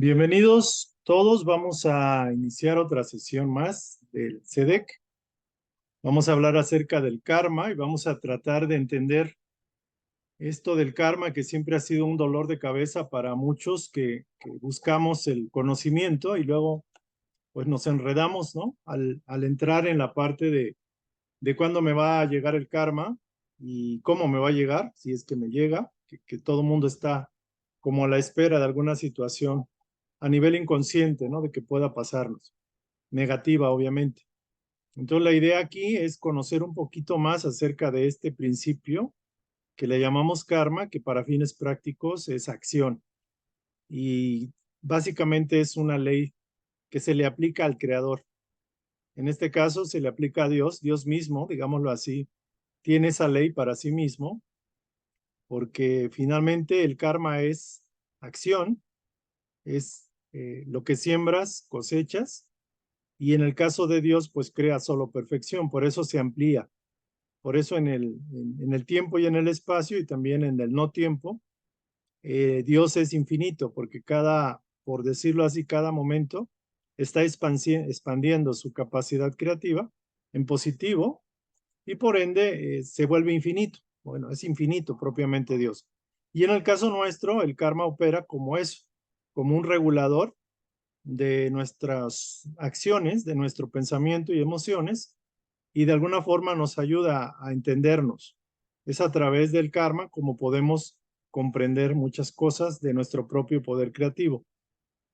Bienvenidos todos, vamos a iniciar otra sesión más del CEDEC. Vamos a hablar acerca del karma y vamos a tratar de entender esto del karma que siempre ha sido un dolor de cabeza para muchos que buscamos el conocimiento y luego pues nos enredamos, ¿no? Al entrar en la parte de cuándo me va a llegar el karma y cómo me va a llegar, si es que me llega, que todo el mundo está como a la espera de alguna situación a nivel inconsciente, ¿no? De que pueda pasarnos. Negativa, obviamente. Entonces, la idea aquí es conocer un poquito más acerca de este principio que le llamamos karma, que para fines prácticos es acción. Y básicamente es una ley que se le aplica al creador. En este caso, se le aplica a Dios, Dios mismo, digámoslo así, tiene esa ley para sí mismo, porque finalmente el karma es acción, es lo que siembras, cosechas. Y en el caso de Dios, pues crea solo perfección, por eso se amplía. Por eso en el tiempo y en el espacio y también en el no tiempo, Dios es infinito, porque por decirlo así, cada momento está expandiendo su capacidad creativa en positivo y por ende se vuelve infinito. Bueno, es infinito propiamente Dios. Y en el caso nuestro, el karma opera como eso, como un regulador de nuestras acciones, de nuestro pensamiento y emociones, y de alguna forma nos ayuda a entendernos. Es a través del karma como podemos comprender muchas cosas de nuestro propio poder creativo.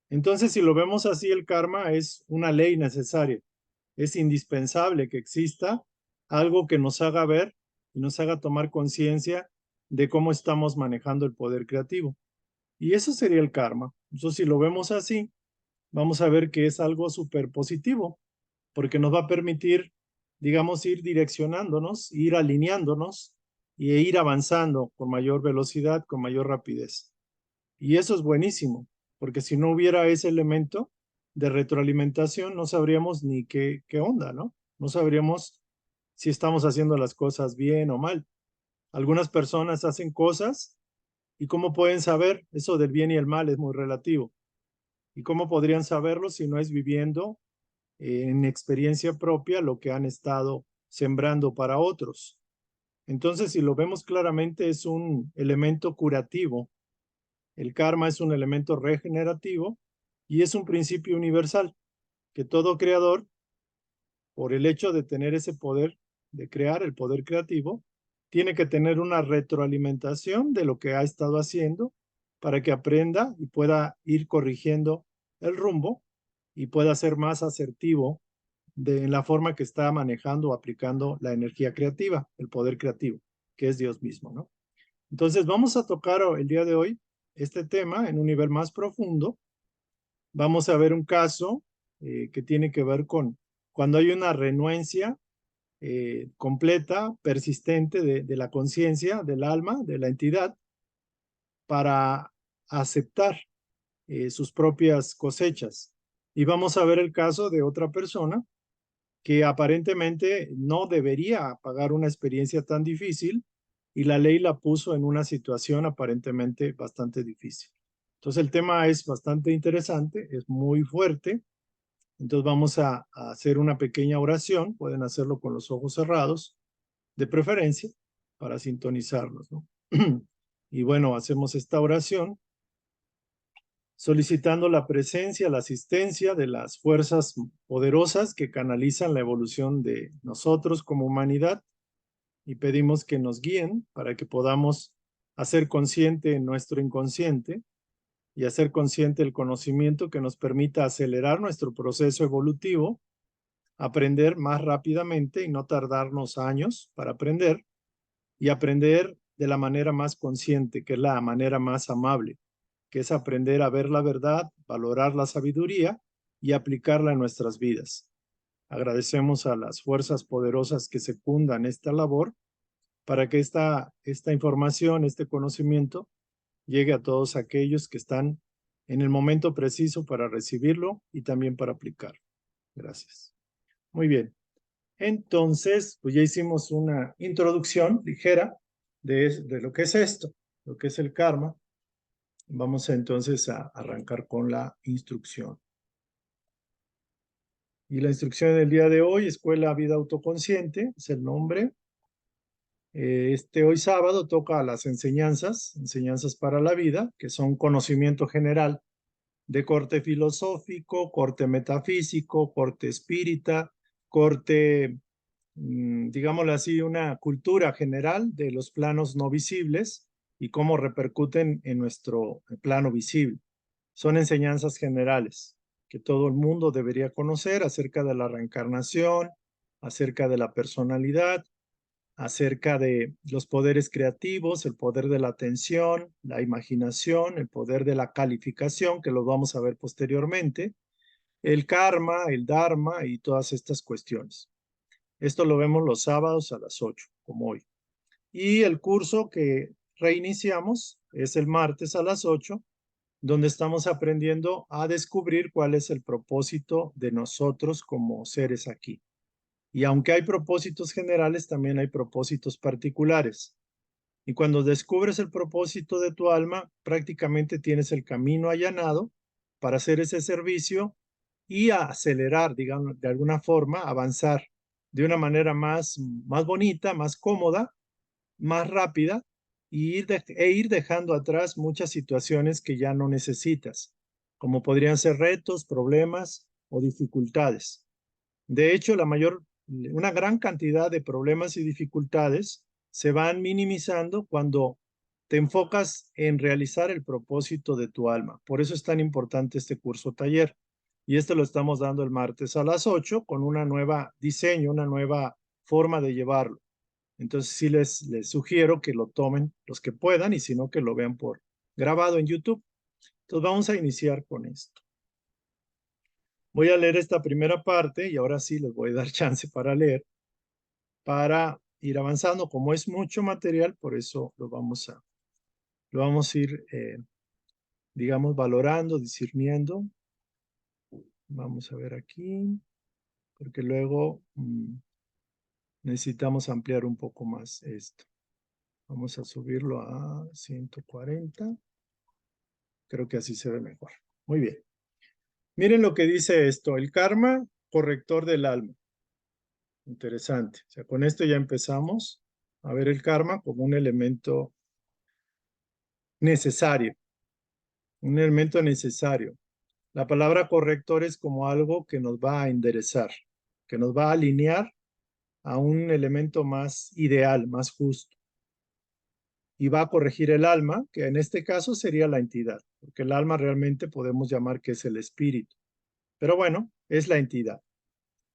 Entonces, si lo vemos así, el karma es una ley necesaria. Es indispensable que exista algo que nos haga ver y nos haga tomar conciencia de cómo estamos manejando el poder creativo. Y eso sería el karma. Entonces, si lo vemos así, vamos a ver que es algo súper positivo, porque nos va a permitir, digamos, ir direccionándonos, ir alineándonos e ir avanzando con mayor velocidad, con mayor rapidez. Y eso es buenísimo, porque si no hubiera ese elemento de retroalimentación, no sabríamos ni qué onda, ¿no? No sabríamos si estamos haciendo las cosas bien o mal. Algunas personas hacen cosas y cómo pueden saber eso del bien y el mal es muy relativo. ¿Y cómo podrían saberlo si no es viviendo en experiencia propia lo que han estado sembrando para otros? Entonces, si lo vemos claramente, es un elemento curativo. El karma es un elemento regenerativo y es un principio universal que todo creador, por el hecho de tener ese poder de crear, el poder creativo, tiene que tener una retroalimentación de lo que ha estado haciendo para que aprenda y pueda ir corrigiendo el rumbo y pueda ser más asertivo en la forma que está manejando o aplicando la energía creativa, el poder creativo, que es Dios mismo, ¿no? Entonces vamos a tocar el día de hoy este tema en un nivel más profundo. Vamos a ver un caso que tiene que ver con cuando hay una renuencia completa, persistente de la conciencia, del alma, de la entidad, para aceptar sus propias cosechas. Y vamos a ver el caso de otra persona que aparentemente no debería pagar una experiencia tan difícil y la ley la puso en una situación aparentemente bastante difícil. Entonces el tema es bastante interesante, es muy fuerte. Entonces vamos a hacer una pequeña oración, pueden hacerlo con los ojos cerrados, de preferencia, para sintonizarnos, ¿no? Y bueno, hacemos esta oración solicitando la presencia, la asistencia de las fuerzas poderosas que canalizan la evolución de nosotros como humanidad y pedimos que nos guíen para que podamos hacer consciente nuestro inconsciente y hacer consciente el conocimiento que nos permita acelerar nuestro proceso evolutivo, aprender más rápidamente y no tardarnos años para aprender y aprender de la manera más consciente, que es la manera más amable, que es aprender a ver la verdad, valorar la sabiduría y aplicarla en nuestras vidas. Agradecemos a las fuerzas poderosas que secundan esta labor para que esta información, este conocimiento, llegue a todos aquellos que están en el momento preciso para recibirlo y también para aplicarlo. Gracias. Muy bien. Entonces, pues ya hicimos una introducción ligera de lo que es esto, lo que es el karma. Vamos entonces a arrancar con la instrucción. Y la instrucción del día de hoy, Escuela Vida Autoconsciente, es el nombre. Hoy sábado toca las enseñanzas para la vida, que son conocimiento general de corte filosófico, corte metafísico, corte espírita, corte, digámoslo así, una cultura general de los planos no visibles y cómo repercuten en nuestro plano visible. Son enseñanzas generales que todo el mundo debería conocer acerca de la reencarnación, acerca de la personalidad, acerca de los poderes creativos, el poder de la atención, la imaginación, el poder de la calificación, que lo vamos a ver posteriormente, el karma, el dharma y todas estas cuestiones. Esto lo vemos los sábados a las 8, como hoy. Y el curso que reiniciamos es el martes a las 8, donde estamos aprendiendo a descubrir cuál es el propósito de nosotros como seres aquí. Y aunque hay propósitos generales, también hay propósitos particulares. Y cuando descubres el propósito de tu alma, prácticamente tienes el camino allanado para hacer ese servicio y a acelerar, digamos, de alguna forma, avanzar de una manera más bonita, más cómoda, más rápida e ir dejando atrás muchas situaciones que ya no necesitas, como podrían ser retos, problemas o dificultades. De hecho, una gran cantidad de problemas y dificultades se van minimizando cuando te enfocas en realizar el propósito de tu alma. Por eso es tan importante este curso taller. Y este lo estamos dando el martes a las 8 con una nueva diseño, una nueva forma de llevarlo. Entonces sí les sugiero que lo tomen los que puedan y si no que lo vean por grabado en YouTube. Entonces vamos a iniciar con esto. Voy a leer esta primera parte y ahora sí les voy a dar chance para leer, para ir avanzando. Como es mucho material, por eso lo vamos a ir, digamos, valorando, discerniendo. Vamos a ver aquí, porque luego necesitamos ampliar un poco más esto. Vamos a subirlo a 140. Creo que así se ve mejor. Muy bien. Miren lo que dice esto, el karma corrector del alma. Interesante. O sea, con esto ya empezamos a ver el karma como un elemento necesario, un elemento necesario. La palabra corrector es como algo que nos va a enderezar, que nos va a alinear a un elemento más ideal, más justo. Y va a corregir el alma, que en este caso sería la entidad, porque el alma realmente podemos llamar que es el espíritu. Pero bueno, es la entidad.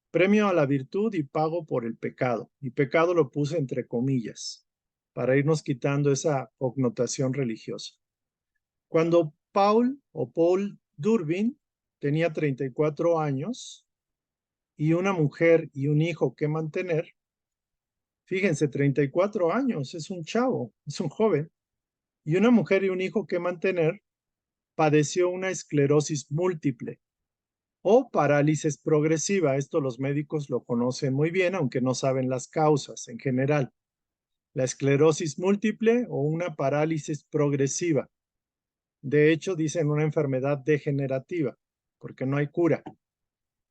Premio a la virtud y pago por el pecado. Y pecado lo puse entre comillas, para irnos quitando esa connotación religiosa. Cuando Paul Durbin tenía 34 años y una mujer y un hijo que mantener, fíjense, 34 años, es un chavo, es un joven, y una mujer y un hijo que mantener, padeció una esclerosis múltiple o parálisis progresiva. Esto los médicos lo conocen muy bien, aunque no saben las causas en general. La esclerosis múltiple o una parálisis progresiva. De hecho, dicen una enfermedad degenerativa, porque no hay cura.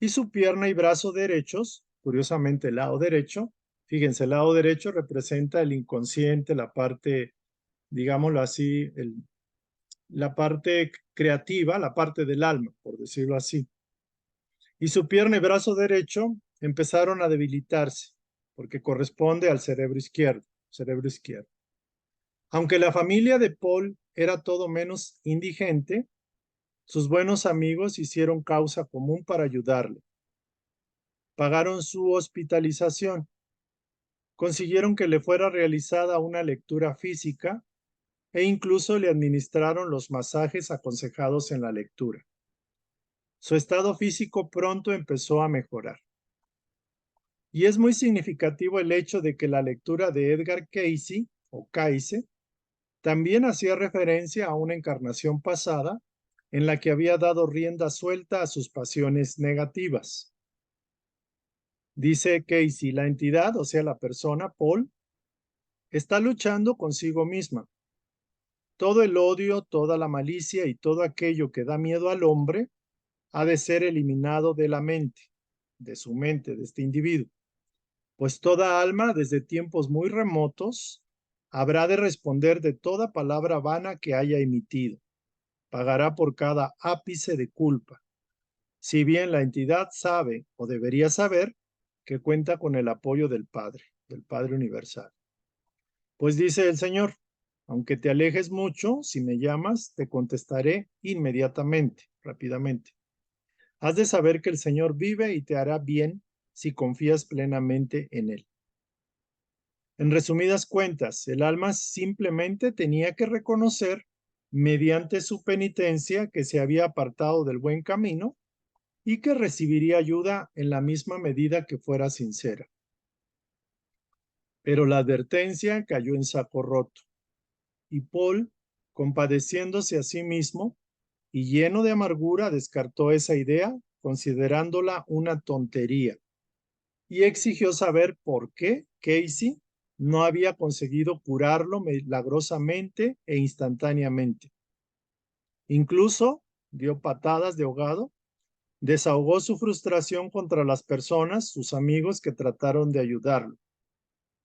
Y su pierna y brazo derechos, curiosamente el lado derecho, fíjense, el lado derecho representa el inconsciente, la parte, digámoslo así, la parte creativa, la parte del alma, por decirlo así. Y su pierna y brazo derecho empezaron a debilitarse, porque corresponde al cerebro izquierdo, Aunque la familia de Paul era todo menos indigente, sus buenos amigos hicieron causa común para ayudarle. Pagaron su hospitalización, consiguieron que le fuera realizada una lectura física e incluso le administraron los masajes aconsejados en la lectura. Su estado físico pronto empezó a mejorar. Y es muy significativo el hecho de que la lectura de Edgar Cayce, o Cayce, también hacía referencia a una encarnación pasada en la que había dado rienda suelta a sus pasiones negativas. Dice Cayce, la entidad, o sea, la persona, Paul, está luchando consigo misma. todo el odio, toda la malicia y todo aquello que da miedo al hombre ha de ser eliminado de la mente, de su mente, de este individuo. Pues toda alma, desde tiempos muy remotos, habrá de responder de toda palabra vana que haya emitido. Pagará por cada ápice de culpa. Si bien la entidad sabe o debería saber que cuenta con el apoyo del Padre Universal. Pues dice el Señor, aunque te alejes mucho, si me llamas, te contestaré inmediatamente, rápidamente. Has de saber que el Señor vive y te hará bien si confías plenamente en Él. En resumidas cuentas, el alma simplemente tenía que reconocer, mediante su penitencia, que se había apartado del buen camino y que recibiría ayuda en la misma medida que fuera sincera. Pero la advertencia cayó en saco roto, y Paul, compadeciéndose a sí mismo y lleno de amargura, descartó esa idea, considerándola una tontería, y exigió saber por qué Casey no había conseguido curarlo milagrosamente e instantáneamente. Incluso dio patadas de ahogado, desahogó su frustración contra las personas, sus amigos que trataron de ayudarlo,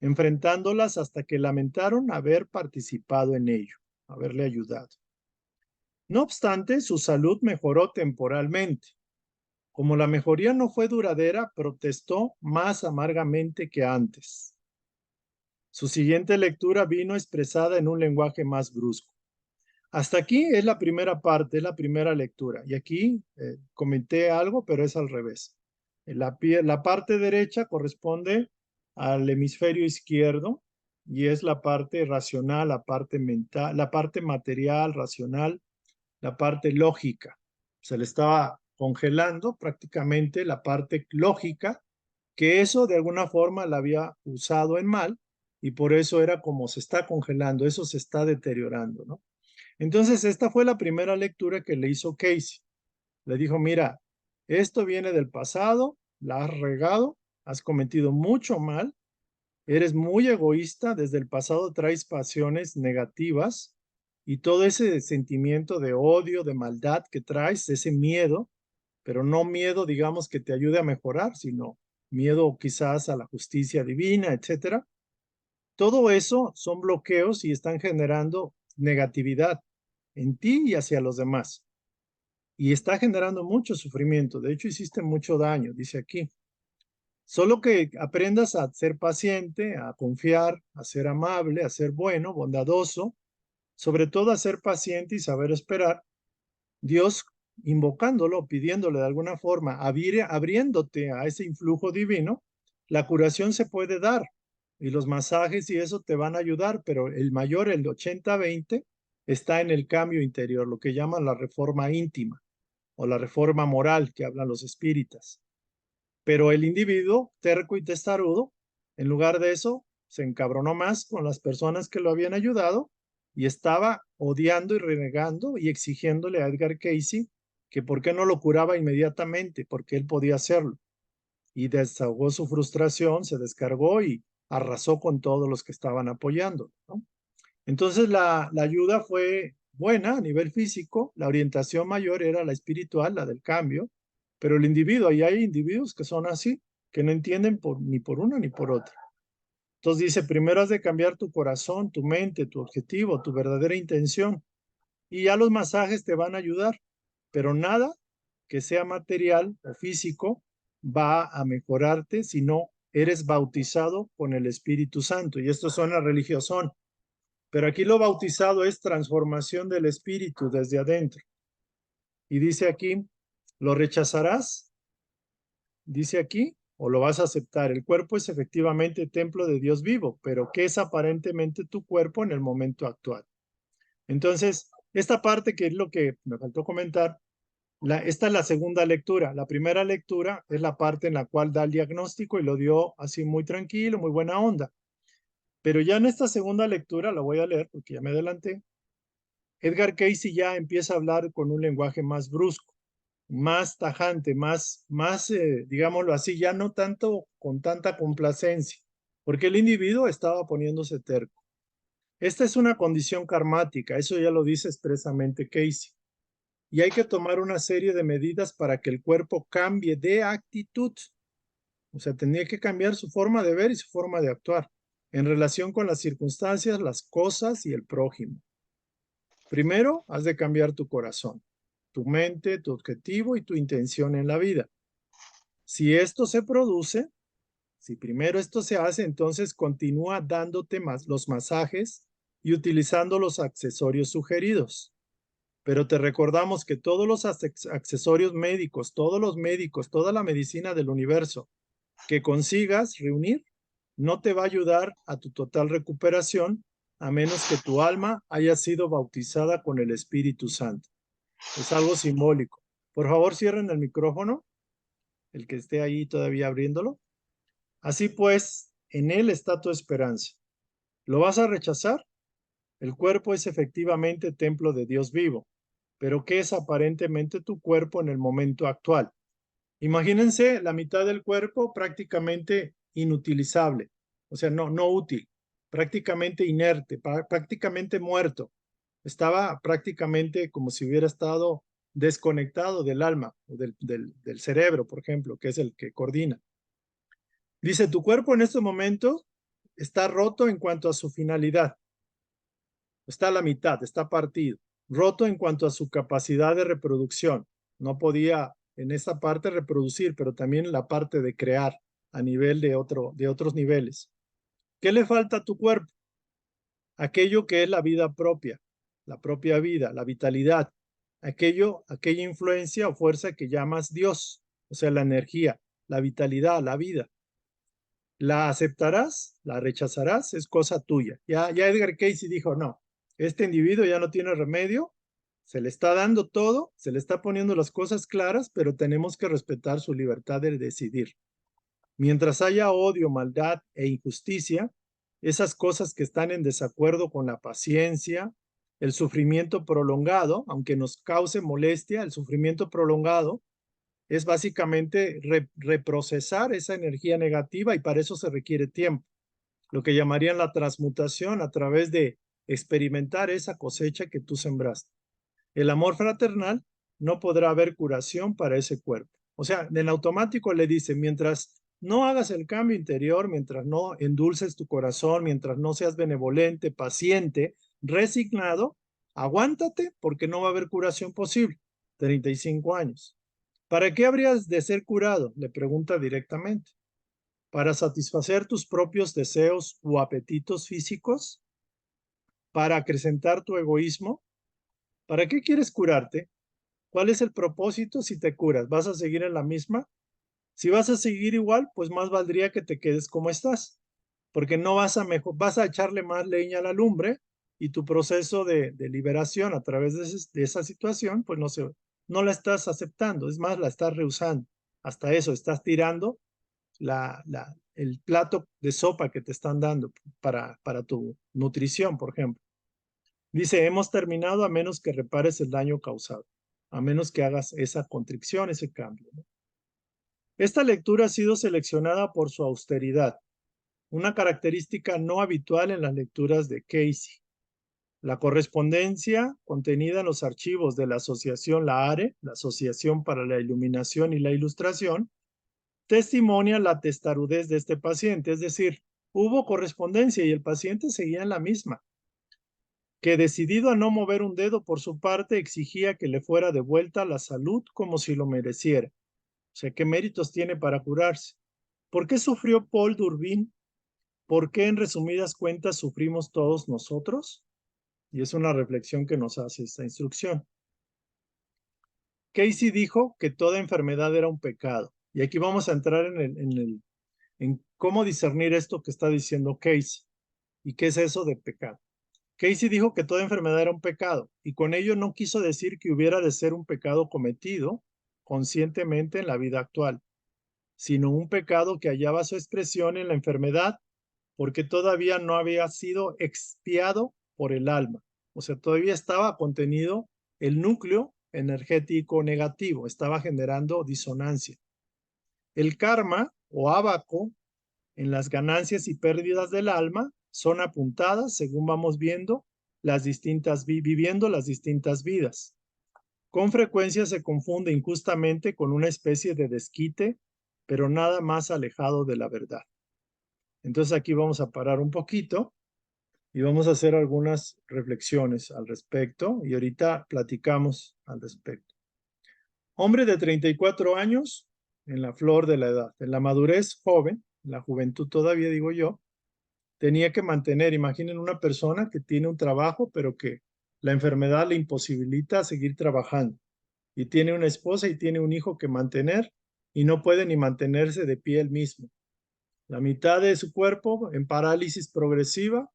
enfrentándolas hasta que lamentaron haber participado en ello, haberle ayudado. No obstante, su salud mejoró temporalmente. Como la mejoría no fue duradera, protestó más amargamente que antes. Su siguiente lectura vino expresada en un lenguaje más brusco. Hasta aquí es la primera parte, es la primera lectura. Y aquí comenté algo, pero es al revés. La parte derecha corresponde al hemisferio izquierdo y es la parte racional, la parte mental, la parte material, racional, la parte lógica. Se le estaba congelando prácticamente la parte lógica, que eso de alguna forma la había usado en mal y por eso era como se está congelando, eso se está deteriorando, ¿no? Entonces, esta fue la primera lectura que le hizo Casey. Le dijo, mira, esto viene del pasado, la has regado, has cometido mucho mal, eres muy egoísta, desde el pasado traes pasiones negativas y todo ese sentimiento de odio, de maldad que traes, ese miedo, pero no miedo, digamos, que te ayude a mejorar, sino miedo quizás a la justicia divina, etcétera. Todo eso son bloqueos y están generando negatividad en ti y hacia los demás. Y está generando mucho sufrimiento. De hecho, hiciste mucho daño, dice aquí. Solo que aprendas a ser paciente, a confiar, a ser amable, a ser bueno, bondadoso, sobre todo a ser paciente y saber esperar. Dios invocándolo, pidiéndole de alguna forma, abriéndote a ese influjo divino, la curación se puede dar y los masajes y eso te van a ayudar, pero el mayor, el 80-20, está en el cambio interior, lo que llaman la reforma íntima o la reforma moral que hablan los espíritas. Pero el individuo, terco y testarudo, en lugar de eso, se encabronó más con las personas que lo habían ayudado y estaba odiando y renegando y exigiéndole a Edgar Casey que por qué no lo curaba inmediatamente, porque él podía hacerlo. Y desahogó su frustración, se descargó y arrasó con todos los que estaban apoyando, ¿no? Entonces la ayuda fue buena a nivel físico, la orientación mayor era la espiritual, la del cambio, pero el individuo, ahí hay individuos que son así, que no entienden ni por una ni por otra. Entonces dice, primero has de cambiar tu corazón, tu mente, tu objetivo, tu verdadera intención, y ya los masajes te van a ayudar, pero nada que sea material o físico va a mejorarte si no eres bautizado con el Espíritu Santo, y esto suena religioso. Pero aquí lo bautizado es transformación del espíritu desde adentro. Y dice aquí, ¿lo rechazarás? Dice aquí, ¿o lo vas a aceptar? El cuerpo es efectivamente templo de Dios vivo, pero ¿qué es aparentemente tu cuerpo en el momento actual? Entonces, esta parte que es lo que me faltó comentar, esta es la segunda lectura. La primera lectura es la parte en la cual da el diagnóstico y lo dio así muy tranquilo, muy buena onda. Pero ya en esta segunda lectura, la voy a leer porque ya me adelanté, Edgar Casey ya empieza a hablar con un lenguaje más brusco, más tajante, más digámoslo así, ya no tanto con tanta complacencia, porque el individuo estaba poniéndose terco. Esta es una condición karmática, eso ya lo dice expresamente Casey. Y hay que tomar una serie de medidas para que el cuerpo cambie de actitud. O sea, tenía que cambiar su forma de ver y su forma de actuar en relación con las circunstancias, las cosas y el prójimo. Primero, has de cambiar tu corazón, tu mente, tu objetivo y tu intención en la vida. Si esto se produce, si primero esto se hace, entonces continúa dándote los masajes y utilizando los accesorios sugeridos. Pero te recordamos que todos los accesorios médicos, todos los médicos, toda la medicina del universo que consigas reunir, no te va a ayudar a tu total recuperación a menos que tu alma haya sido bautizada con el Espíritu Santo. Es algo simbólico. Por favor, cierren el micrófono, el que esté ahí todavía abriéndolo. Así pues, en él está tu esperanza. ¿Lo vas a rechazar? El cuerpo es efectivamente templo de Dios vivo, pero ¿qué es aparentemente tu cuerpo en el momento actual? Imagínense la mitad del cuerpo prácticamente inutilizable, o sea, no útil, prácticamente inerte, prácticamente muerto. Estaba prácticamente como si hubiera estado desconectado del alma o del cerebro, por ejemplo, que es el que coordina. Dice, tu cuerpo en este momento está roto en cuanto a su finalidad. Está a la mitad, está partido. Roto en cuanto a su capacidad de reproducción. No podía en esa parte reproducir, pero también la parte de crear a nivel de otros niveles. ¿Qué le falta a tu cuerpo? Aquello que es la vida propia, la propia vida, la vitalidad, aquella influencia o fuerza que llamas Dios, o sea, la energía, la vitalidad, la vida. ¿La aceptarás? ¿La rechazarás? Es cosa tuya. Ya Edgar Casey dijo, no, este individuo ya no tiene remedio, se le está dando todo, se le está poniendo las cosas claras, pero tenemos que respetar su libertad de decidir. Mientras haya odio, maldad e injusticia, esas cosas que están en desacuerdo con la paciencia, el sufrimiento prolongado, aunque nos cause molestia, el sufrimiento prolongado es básicamente reprocesar esa energía negativa y para eso se requiere tiempo, lo que llamarían la transmutación a través de experimentar esa cosecha que tú sembraste. El amor fraternal no podrá haber curación para ese cuerpo. O sea, en automático le dice, mientras no hagas el cambio interior, mientras no endulces tu corazón, mientras no seas benevolente, paciente, resignado, aguántate porque no va a haber curación posible. 35 años. ¿Para qué habrías de ser curado? Le pregunta directamente. ¿Para satisfacer tus propios deseos o apetitos físicos? ¿Para acrecentar tu egoísmo? ¿Para qué quieres curarte? ¿Cuál es el propósito si te curas? ¿Vas a seguir en la misma? Si vas a seguir igual, pues más valdría que te quedes como estás, porque no vas a vas a echarle más leña a la lumbre y tu proceso de liberación a través de esa situación, pues no la estás aceptando, es más, la estás rehusando. Hasta eso, estás tirando el plato de sopa que te están dando para tu nutrición, por ejemplo. Dice, hemos terminado a menos que repares el daño causado, a menos que hagas esa contrición, ese cambio, ¿no? Esta lectura ha sido seleccionada por su austeridad, una característica no habitual en las lecturas de Casey. La correspondencia contenida en los archivos de la Asociación LAARE, la Asociación para la Iluminación y la Ilustración, testimonia la testarudez de este paciente, es decir, hubo correspondencia y el paciente seguía en la misma, que decidido a no mover un dedo por su parte exigía que le fuera devuelta la salud como si lo mereciera. O sea, ¿qué méritos tiene para curarse? ¿Por qué sufrió Paul Durbin? ¿Por qué en resumidas cuentas sufrimos todos nosotros? Y es una reflexión que nos hace esta instrucción. Casey dijo que toda enfermedad era un pecado. Y aquí vamos a entrar en cómo discernir esto que está diciendo Casey. ¿Y qué es eso de pecado? Casey dijo que toda enfermedad era un pecado y con ello no quiso decir que hubiera de ser un pecado cometido conscientemente en la vida actual, sino un pecado que hallaba su expresión en la enfermedad porque todavía no había sido expiado por el alma. O sea, todavía estaba contenido el núcleo energético negativo, estaba generando disonancia. El karma o ábaco en las ganancias y pérdidas del alma son apuntadas según vamos viendo viviendo las distintas vidas. Con frecuencia se confunde injustamente con una especie de desquite, pero nada más alejado de la verdad. Entonces aquí vamos a parar un poquito y vamos a hacer algunas reflexiones al respecto y ahorita platicamos al respecto. Hombre de 34 años, en la flor de la edad, en la madurez joven, en la juventud todavía digo yo, tenía que mantener, imaginen una persona que tiene un trabajo, pero que la enfermedad le imposibilita seguir trabajando y tiene una esposa y tiene un hijo que mantener y no puede ni mantenerse de pie él mismo. La mitad de su cuerpo en parálisis progresiva,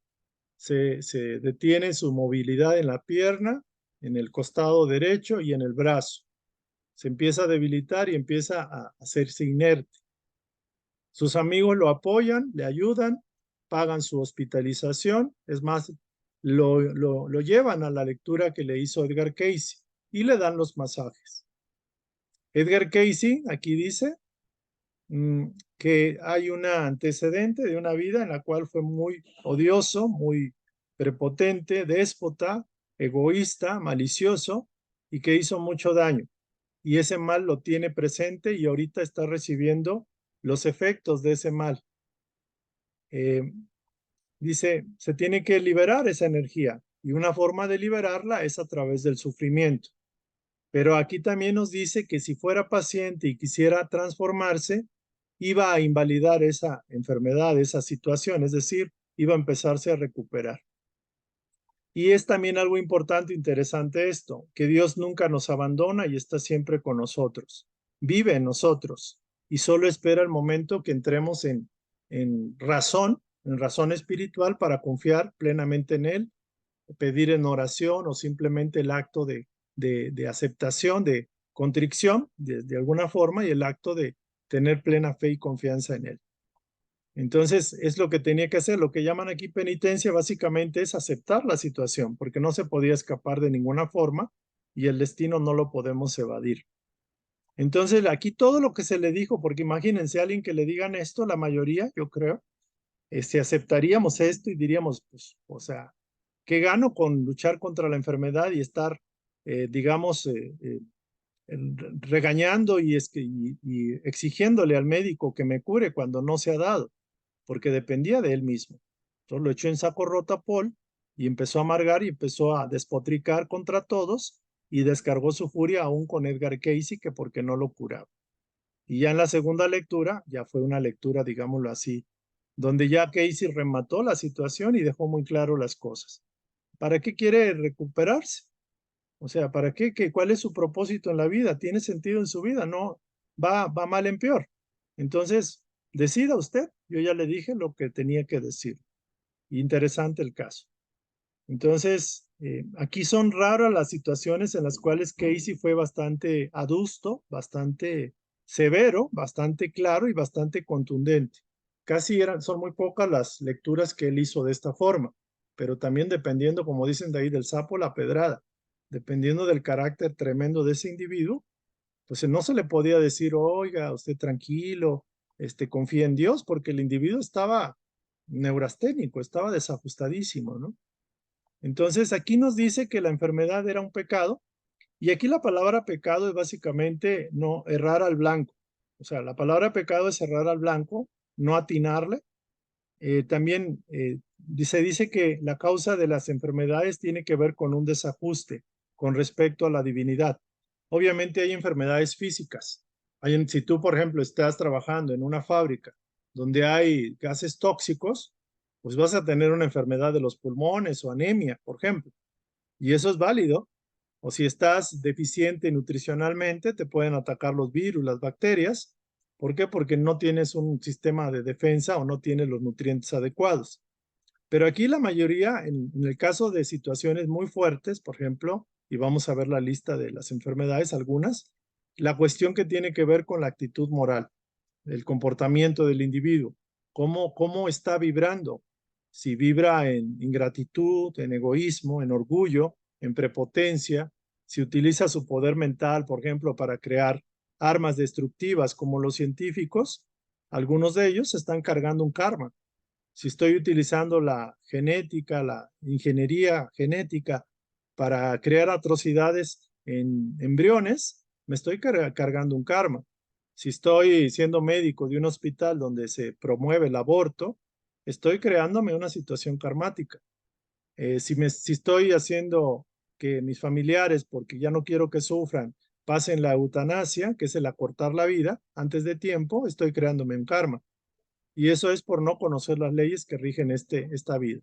se detiene su movilidad en la pierna, en el costado derecho y en el brazo. Se empieza a debilitar y empieza a hacerse inerte. Sus amigos lo apoyan, le ayudan, pagan su hospitalización, es más, lo llevan a la lectura que le hizo Edgar Cayce y le dan los masajes. Edgar Cayce aquí dice que hay un antecedente de una vida en la cual fue muy odioso, muy prepotente, déspota, egoísta, malicioso y que hizo mucho daño. Y ese mal lo tiene presente y ahorita está recibiendo los efectos de ese mal. Dice, se tiene que liberar esa energía y una forma de liberarla es a través del sufrimiento. Pero aquí también nos dice que si fuera paciente y quisiera transformarse, iba a invalidar esa enfermedad, esa situación, es decir, iba a empezarse a recuperar. Y es también algo importante, interesante esto, que Dios nunca nos abandona y está siempre con nosotros. Vive en nosotros y solo espera el momento que entremos en razón espiritual para confiar plenamente en Él, pedir en oración o simplemente el acto de aceptación, de contrición de alguna forma y el acto de tener plena fe y confianza en Él. Entonces, es lo que tenía que hacer. Lo que llaman aquí penitencia básicamente es aceptar la situación, porque no se podía escapar de ninguna forma y el destino no lo podemos evadir. Entonces, aquí todo lo que se le dijo, porque imagínense a alguien que le digan esto, la mayoría, yo creo, aceptaríamos esto y diríamos, pues, o sea, ¿qué gano con luchar contra la enfermedad y estar, digamos, regañando y exigiéndole al médico que me cure cuando no se ha dado? Porque dependía de él mismo. Entonces lo echó en saco roto a Paul y empezó a amargar y empezó a despotricar contra todos y descargó su furia aún con Edgar Cayce, que porque no lo curaba. Y ya en la segunda lectura, ya fue una lectura, digámoslo así, donde ya Cayce remató la situación y dejó muy claro las cosas. ¿Para qué quiere recuperarse? O sea, ¿para qué? ¿Cuál es su propósito en la vida? ¿Tiene sentido en su vida? No, va mal en peor. Entonces, decida usted. Yo ya le dije lo que tenía que decir. Interesante el caso. Entonces, aquí son raras las situaciones en las cuales Cayce fue bastante adusto, bastante severo, bastante claro y bastante contundente. Son muy pocas las lecturas que él hizo de esta forma, pero también dependiendo, como dicen de ahí, del sapo la pedrada, dependiendo del carácter tremendo de ese individuo, pues no se le podía decir, oiga, usted tranquilo, confía en Dios, porque el individuo estaba neurasténico, estaba desajustadísimo, ¿no? Entonces aquí nos dice que la enfermedad era un pecado y aquí la palabra pecado es básicamente no errar al blanco. O sea, la palabra pecado es errar al blanco, no atinarle. También se dice que la causa de las enfermedades tiene que ver con un desajuste con respecto a la divinidad. Obviamente hay enfermedades físicas. Si tú, por ejemplo, estás trabajando en una fábrica donde hay gases tóxicos, pues vas a tener una enfermedad de los pulmones o anemia, por ejemplo. Y eso es válido. O si estás deficiente nutricionalmente, te pueden atacar los virus, las bacterias. ¿Por qué? Porque no tienes un sistema de defensa o no tienes los nutrientes adecuados. Pero aquí la mayoría, en el caso de situaciones muy fuertes, por ejemplo, y vamos a ver la lista de las enfermedades, algunas, la cuestión que tiene que ver con la actitud moral, el comportamiento del individuo, cómo está vibrando, si vibra en ingratitud, en egoísmo, en orgullo, en prepotencia, si utiliza su poder mental, por ejemplo, para crear armas destructivas como los científicos, algunos de ellos están cargando un karma. Si estoy utilizando la genética, la ingeniería genética para crear atrocidades en embriones, me estoy cargando un karma. Si estoy siendo médico de un hospital donde se promueve el aborto, estoy creándome una situación karmática. Si estoy haciendo que mis familiares, porque ya no quiero que sufran, pasen la eutanasia, que es el acortar la vida antes de tiempo, estoy creándome un karma. Y eso es por no conocer las leyes que rigen esta vida.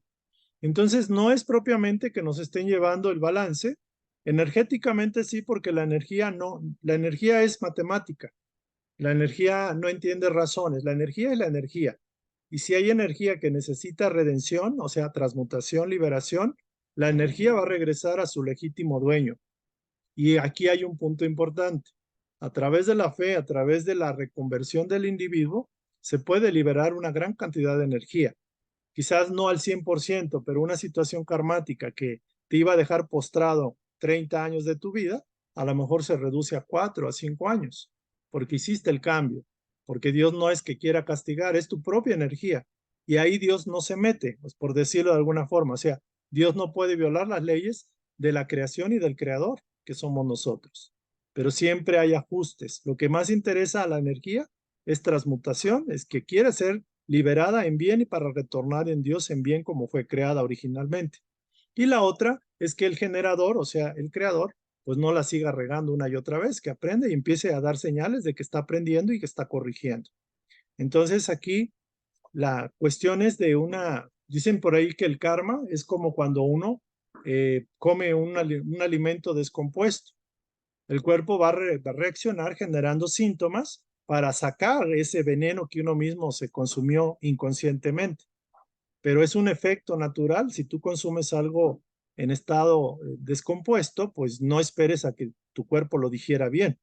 Entonces, no es propiamente que nos estén llevando el balance. Energéticamente sí, porque la energía no, la energía es matemática. La energía no entiende razones. La energía es la energía. Y si hay energía que necesita redención, o sea, transmutación, liberación, la energía va a regresar a su legítimo dueño. Y aquí hay un punto importante. A través de la fe, a través de la reconversión del individuo, se puede liberar una gran cantidad de energía. Quizás no al 100%, pero una situación karmática que te iba a dejar postrado 30 años de tu vida, a lo mejor se reduce a 4 a 5 años, porque hiciste el cambio, porque Dios no es que quiera castigar, es tu propia energía. Y ahí Dios no se mete, pues por decirlo de alguna forma. O sea, Dios no puede violar las leyes de la creación y del creador, que somos nosotros. Pero siempre hay ajustes. Lo que más interesa a la energía es transmutación, es que quiere ser liberada en bien y para retornar en Dios en bien como fue creada originalmente. Y la otra es que el generador, o sea, el creador, pues no la siga regando una y otra vez, que aprende y empiece a dar señales de que está aprendiendo y que está corrigiendo. Entonces aquí la cuestión es dicen por ahí que el karma es como cuando uno come un alimento descompuesto. El cuerpo va a reaccionar generando síntomas para sacar ese veneno que uno mismo se consumió inconscientemente. Pero es un efecto natural. Si tú consumes algo en estado descompuesto, pues no esperes a que tu cuerpo lo digiera bien.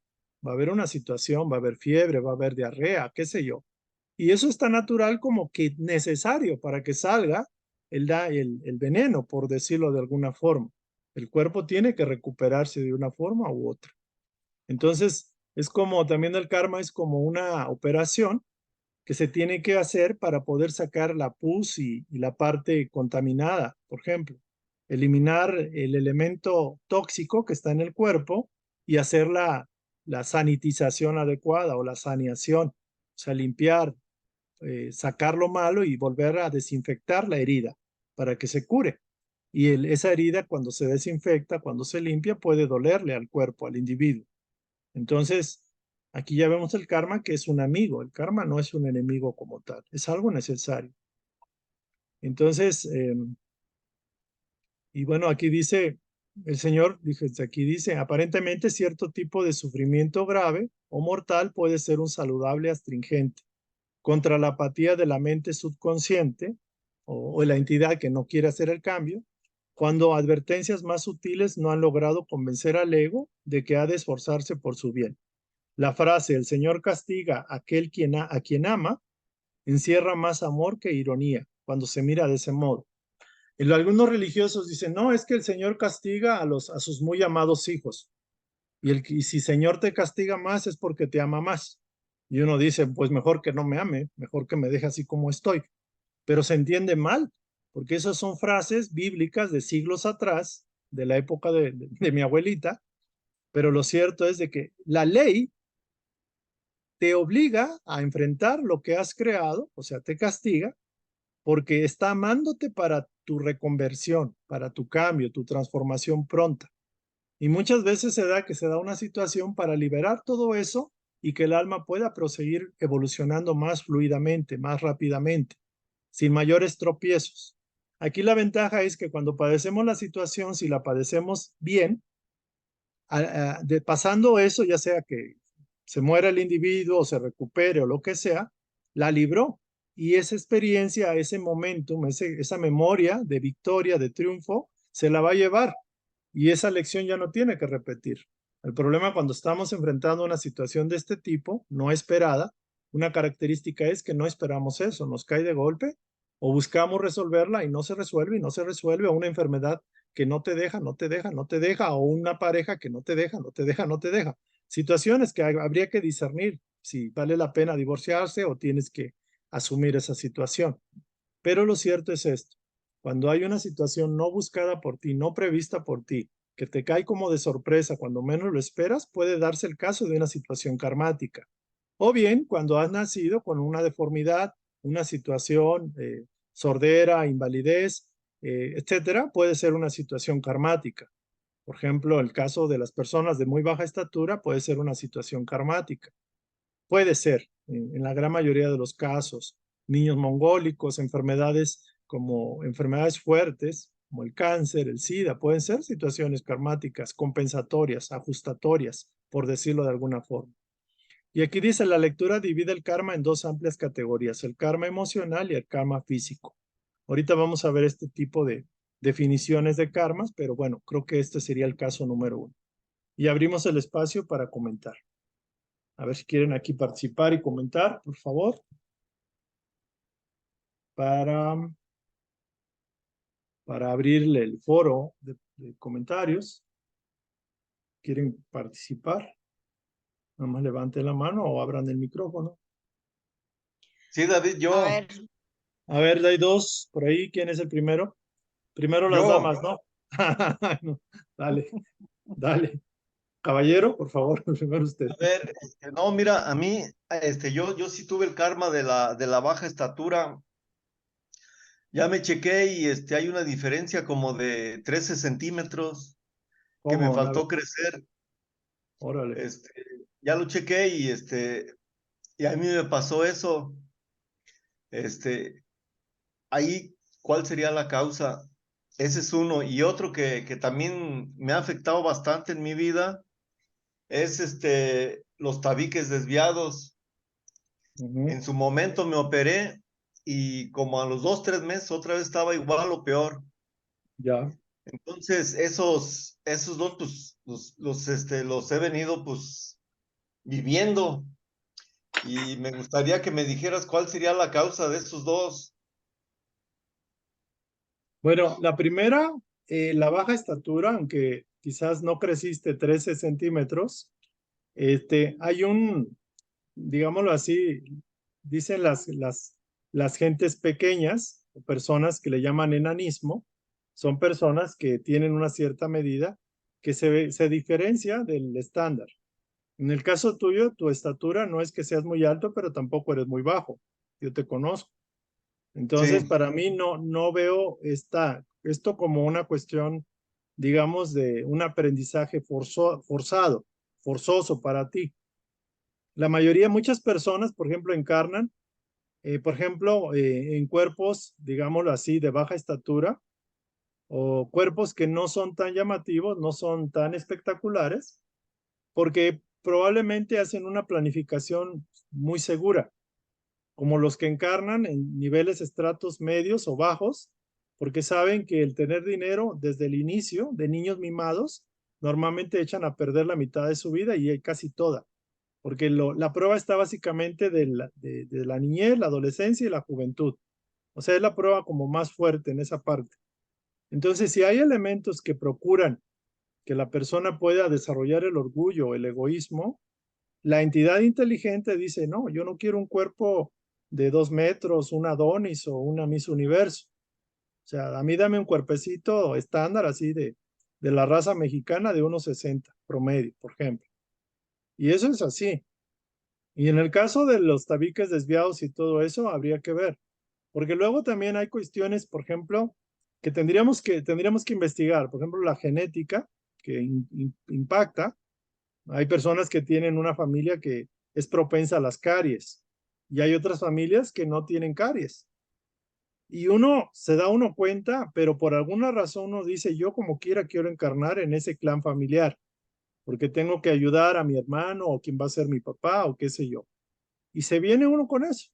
Va a haber una situación, va a haber fiebre, va a haber diarrea, qué sé yo. Y eso es tan natural como que necesario para que salga el veneno, por decirlo de alguna forma. El cuerpo tiene que recuperarse de una forma u otra. Entonces, es como también el karma es como una operación que se tiene que hacer para poder sacar la pus y la parte contaminada, por ejemplo. Eliminar el elemento tóxico que está en el cuerpo y hacer la sanitización adecuada o la saneación, o sea, limpiar, sacar lo malo y volver a desinfectar la herida para que se cure. Y esa herida cuando se desinfecta, cuando se limpia, puede dolerle al cuerpo, al individuo. Entonces, aquí ya vemos el karma que es un amigo. El karma no es un enemigo como tal, es algo necesario. Entonces, y bueno, aquí dice, el Señor, aquí dice, aparentemente cierto tipo de sufrimiento grave o mortal puede ser un saludable astringente contra la apatía de la mente subconsciente o la entidad que no quiere hacer el cambio, cuando advertencias más sutiles no han logrado convencer al ego de que ha de esforzarse por su bien. La frase "el Señor castiga a aquel a quien ama" encierra más amor que ironía cuando se mira de ese modo. Algunos religiosos dicen, no, es que el Señor castiga a sus muy amados hijos. Y si Señor te castiga más es porque te ama más. Y uno dice, pues mejor que no me ame, mejor que me deje así como estoy. Pero se entiende mal, porque esas son frases bíblicas de siglos atrás, de la época de mi abuelita, pero lo cierto es de que la ley te obliga a enfrentar lo que has creado, o sea, te castiga, porque está amándote para tu reconversión, para tu cambio, tu transformación pronta. Y muchas veces se da una situación para liberar todo eso y que el alma pueda proseguir evolucionando más fluidamente, más rápidamente, sin mayores tropiezos. Aquí la ventaja es que cuando padecemos la situación, si la padecemos bien, pasando eso, ya sea que se muera el individuo o se recupere o lo que sea, la libró. Y esa experiencia, ese momentum, esa memoria de victoria, de triunfo, se la va a llevar. Y esa lección ya no tiene que repetir. El problema cuando estamos enfrentando una situación de este tipo, no esperada, una característica es que no esperamos eso, nos cae de golpe o buscamos resolverla y no se resuelve y no se resuelve, o una enfermedad que no te deja, no te deja, no te deja, o una pareja que no te deja, no te deja, no te deja. Situaciones que habría que discernir si vale la pena divorciarse o tienes que asumir esa situación. Pero lo cierto es esto, cuando hay una situación no buscada por ti, no prevista por ti, que te cae como de sorpresa cuando menos lo esperas, puede darse el caso de una situación karmática. O bien, cuando has nacido con una deformidad, una situación, sordera, invalidez, etcétera, puede ser una situación karmática. Por ejemplo, el caso de las personas de muy baja estatura puede ser una situación karmática. Puede ser, en la gran mayoría de los casos, niños mongólicos, enfermedades como enfermedades fuertes, como el cáncer, el SIDA, pueden ser situaciones karmáticas, compensatorias, ajustatorias, por decirlo de alguna forma. Y aquí dice, la lectura divide el karma en dos amplias categorías, el karma emocional y el karma físico. Ahorita vamos a ver este tipo de definiciones de karmas, pero bueno, creo que este sería el caso número uno. Y abrimos el espacio para comentar. A ver si quieren aquí participar y comentar, por favor, para, para abrirle el foro de comentarios. ¿Quieren participar? Nada más levanten la mano o abran el micrófono. Sí, David, A ver, A ver, hay dos por ahí. ¿Quién es el primero? Primero las yo, damas, ¿no? No, dale, dale. Caballero, por favor, primero usted. a ver, no, mira, a mí, yo sí tuve el karma de la baja estatura. Ya me chequé y hay una diferencia como de 13 centímetros que me ¿Cómo? A ver, faltó crecer. órale. Este, ya lo chequé y a mí me pasó eso. Este, ahí, ¿cuál sería la causa? Ese es uno. Y otro que también me ha afectado bastante en mi vida es los tabiques desviados. Ujú, En su momento me operé y como a los 2, 3 meses otra vez estaba igual o peor. ya. Entonces, esos dos, pues, los he venido, pues, viviendo. Y me gustaría que me dijeras cuál sería la causa de esos dos. Bueno, la primera, la baja estatura, aunque quizás no creciste 13 centímetros, hay digámoslo así, dicen las gentes pequeñas o personas que le llaman enanismo, son personas que tienen una cierta medida que se diferencia del estándar. En el caso tuyo, tu estatura no es que seas muy alto, pero tampoco eres muy bajo. Yo te conozco. Entonces, Sí, para mí no veo esto como una cuestión, digamos, de un aprendizaje forzado, forzoso para ti. La mayoría, muchas personas, por ejemplo, encarnan, por ejemplo, en cuerpos, digámoslo así, de baja estatura o cuerpos que no son tan llamativos, no son tan espectaculares, porque probablemente hacen una planificación muy segura, como los que encarnan en niveles estratos medios o bajos, porque saben que el tener dinero desde el inicio de niños mimados, normalmente echan a perder la mitad de su vida y casi toda, porque la prueba está básicamente de la niñez, la adolescencia y la juventud. O sea, es la prueba como más fuerte en esa parte. Entonces, si hay elementos que procuran que la persona pueda desarrollar el orgullo, el egoísmo, la entidad inteligente dice, no, yo no quiero un cuerpo de 2 metros, un Adonis o una Miss Universo. O sea, a mí dame un cuerpecito estándar así de la raza mexicana de 1,60 promedio, por ejemplo. Y eso es así. Y en el caso de los tabiques desviados y todo eso, habría que ver. Porque luego también hay cuestiones, por ejemplo, que tendríamos que investigar. Por ejemplo, la genética que impacta. Hay personas que tienen una familia que es propensa a las caries y hay otras familias que no tienen caries. Y uno se da uno cuenta, pero por alguna razón uno dice, yo como quiera quiero encarnar en ese clan familiar, porque tengo que ayudar a mi hermano o quien va a ser mi papá o qué sé yo. Y se viene uno con eso.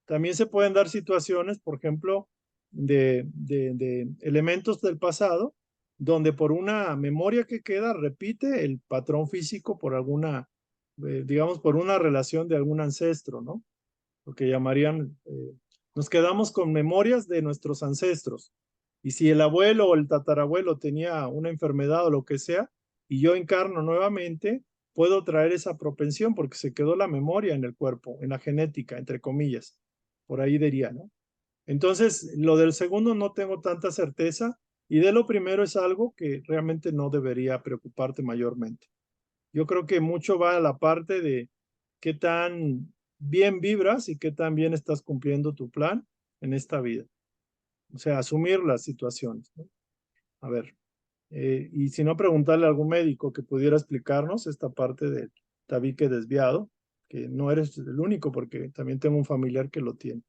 También se pueden dar situaciones, por ejemplo, de elementos del pasado, donde por una memoria que queda repite el patrón físico por alguna, digamos, por una relación de algún ancestro, ¿no? Lo que llamarían, nos quedamos con memorias de nuestros ancestros. Y si el abuelo o el tatarabuelo tenía una enfermedad o lo que sea, y yo encarno nuevamente, puedo traer esa propensión porque se quedó la memoria en el cuerpo, en la genética, entre comillas. Por ahí diría, ¿no? Entonces, lo del segundo no tengo tanta certeza y de lo primero es algo que realmente no debería preocuparte mayormente. Yo creo que mucho va a la parte de qué tan bien vibras y qué tan bien estás cumpliendo tu plan en esta vida. O sea, asumir las situaciones, ¿no? A ver, y si no, preguntarle a algún médico que pudiera explicarnos esta parte del tabique desviado, que no eres el único porque también tengo un familiar que lo tiene.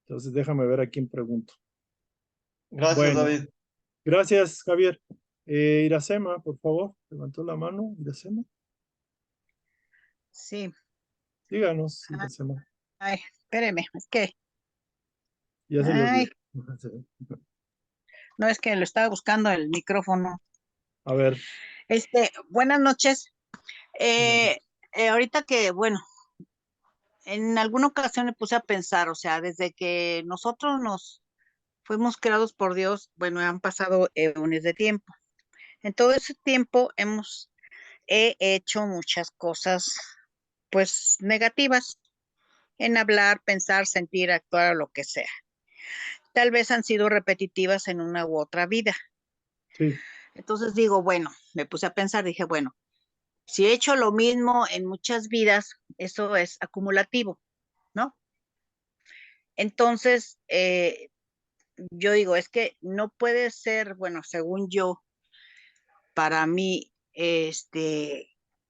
Entonces, déjame ver a quién pregunto. Gracias, Bueno, David. gracias, Javier. Iracema, por favor, levantó la mano, Iracema. Sí. Díganos, Ah, Iracema. ay, espéreme, es que, Ya se le ay, olvidó. no es que lo estaba buscando el micrófono. A ver, Buenas noches. dígame. Eh, ahorita que, bueno, en alguna ocasión me puse a pensar, o sea, desde que nosotros nos fuimos creados por Dios, bueno, han pasado eones de tiempo. En todo ese tiempo he hecho muchas cosas, pues, negativas en hablar, pensar, sentir, actuar o lo que sea. Tal vez han sido repetitivas en una u otra vida. Sí, Entonces digo, bueno, me puse a pensar, dije, bueno, si he hecho lo mismo en muchas vidas, eso es acumulativo, ¿no? Entonces, yo digo, es que no puede ser, bueno, según yo, para mí,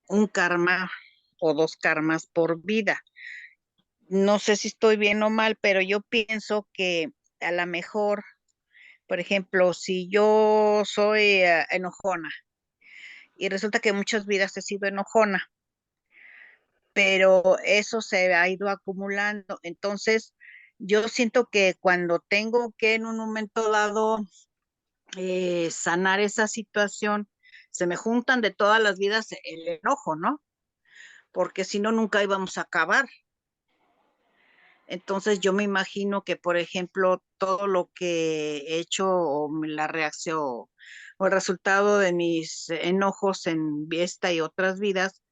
un karma o dos karmas por vida. No sé si estoy bien o mal, pero yo pienso que a lo mejor, por ejemplo, si yo soy enojona y resulta que muchas vidas he sido enojona, pero eso se ha ido acumulando. Entonces, yo siento que cuando tengo que en un momento dado sanar esa situación, se me juntan de todas las vidas el enojo, ¿no? Porque si no, nunca íbamos a acabar. Entonces, yo me imagino que, por ejemplo, todo lo que he hecho o la reacción o el resultado de mis enojos en esta y otras vidas,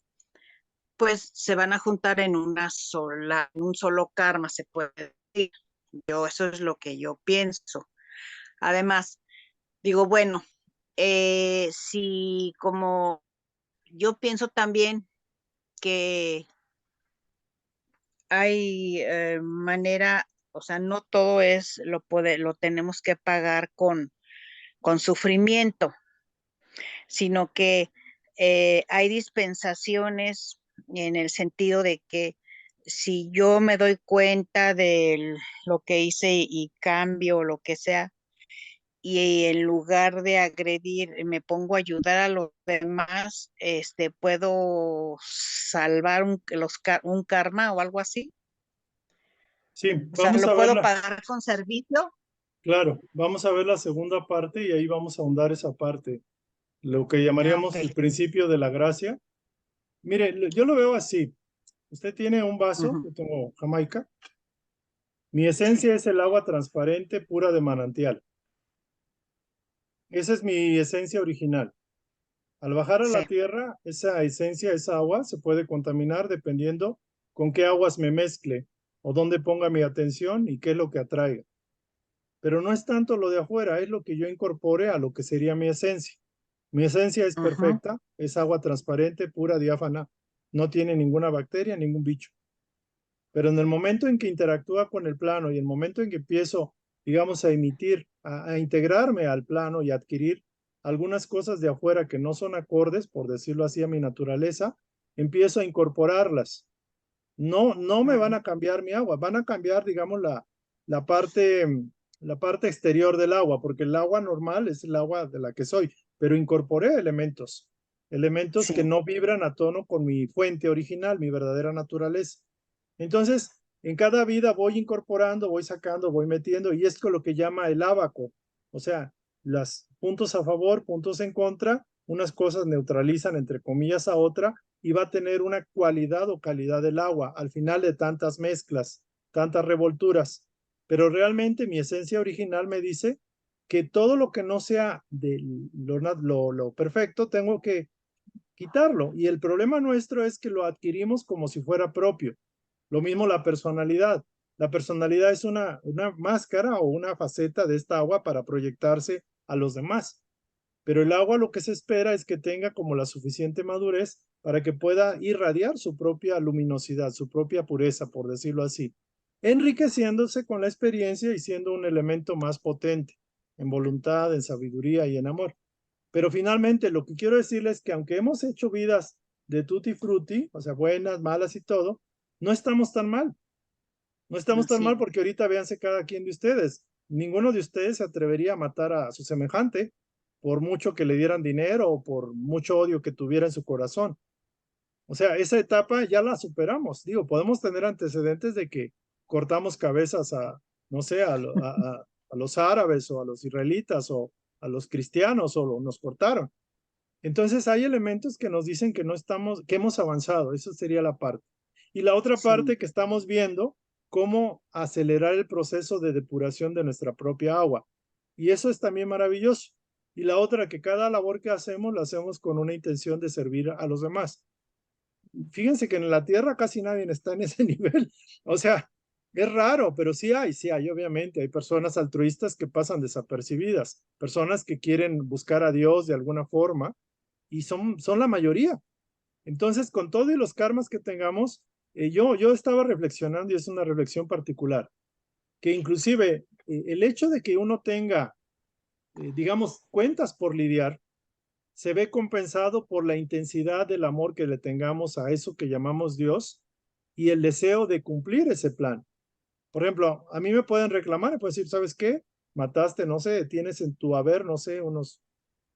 pues se van a juntar en una sola, en un solo karma, se puede decir. Yo, eso es lo que yo pienso. Además, digo, bueno, si como yo pienso también que hay manera, o sea, no todo es lo tenemos que pagar con sufrimiento, sino que hay dispensaciones en el sentido de que si yo me doy cuenta de lo que hice y cambio lo que sea, y en lugar de agredir, me pongo a ayudar a los demás, puedo salvar un karma o algo así. sí, O sea, vamos lo a puedo verla. pagar con servicio. Claro, vamos a ver la segunda parte y ahí vamos a ahondar esa parte, lo que Ah, llamaríamos el ok. principio de la gracia. Mire, yo lo veo así. Usted tiene un vaso, Ujú. yo tengo Jamaica. Mi Sí, esencia es el agua transparente, pura de manantial. Esa es mi esencia original. Al bajar a sí. la tierra, esa esencia, esa agua, se puede contaminar dependiendo con qué aguas me mezcle o dónde ponga mi atención y qué es lo que atraiga. Pero no es tanto lo de afuera, es lo que yo incorpore a lo que sería mi esencia. Mi esencia es Ujú. perfecta, es agua transparente, pura, diáfana, no tiene ninguna bacteria, ningún bicho. Pero en el momento en que interactúa con el plano y el momento en que empiezo, digamos, a emitir, a integrarme al plano y a adquirir algunas cosas de afuera que no son acordes, por decirlo así, a mi naturaleza, empiezo a incorporarlas. No me van Ujú. a cambiar mi agua, van a cambiar, digamos, la parte, la parte exterior del agua, porque el agua normal es el agua de la que soy, pero incorporé elementos, elementos que Sí, no vibran a tono con mi fuente original, mi verdadera naturaleza. Entonces, en cada vida voy incorporando, voy sacando, voy metiendo, y esto es lo que llama el ábaco, o sea, los puntos a favor, puntos en contra, unas cosas neutralizan entre comillas a otra, y va a tener una cualidad o calidad del agua al final de tantas mezclas, tantas revolturas. Pero realmente mi esencia original me dice que todo lo que no sea de lo perfecto, tengo que quitarlo. Y el problema nuestro es que lo adquirimos como si fuera propio. Lo mismo la personalidad. La personalidad es una máscara o una faceta de esta agua para proyectarse a los demás. Pero el agua lo que se espera es que tenga como la suficiente madurez para que pueda irradiar su propia luminosidad, su propia pureza, por decirlo así, enriqueciéndose con la experiencia y siendo un elemento más potente en voluntad, en sabiduría y en amor. Pero finalmente lo que quiero decirles es que aunque hemos hecho vidas de tutti frutti, o sea, buenas, malas y todo, no estamos tan mal. No estamos tan Así. mal porque ahorita véanse cada quien de ustedes. Ninguno de ustedes se atrevería a matar a su semejante por mucho que le dieran dinero o por mucho odio que tuviera en su corazón. O sea, esa etapa ya la superamos. Digo, podemos tener antecedentes de que cortamos cabezas a, no sé, a los árabes o a los israelitas o a los cristianos o nos cortaron. Entonces hay elementos que nos dicen que no estamos, que hemos avanzado. Eso sería la parte. Y la otra Sí. parte que estamos viendo, cómo acelerar el proceso de depuración de nuestra propia agua. Y eso es también maravilloso. Y la otra, que cada labor que hacemos, la hacemos con una intención de servir a los demás. Fíjense que en la Tierra casi nadie está en ese nivel. O sea, es raro, pero sí hay, obviamente. Hay personas altruistas que pasan desapercibidas, personas que quieren buscar a Dios de alguna forma y son la mayoría. Entonces, con todo y los karmas que tengamos, yo estaba reflexionando y es una reflexión particular, que inclusive el hecho de que uno tenga, digamos, cuentas por lidiar, se ve compensado por la intensidad del amor que le tengamos a eso que llamamos Dios y el deseo de cumplir ese plan. Por ejemplo, a mí me pueden reclamar, me pueden decir, ¿sabes qué? Mataste, no sé, tienes en tu haber, no sé, unos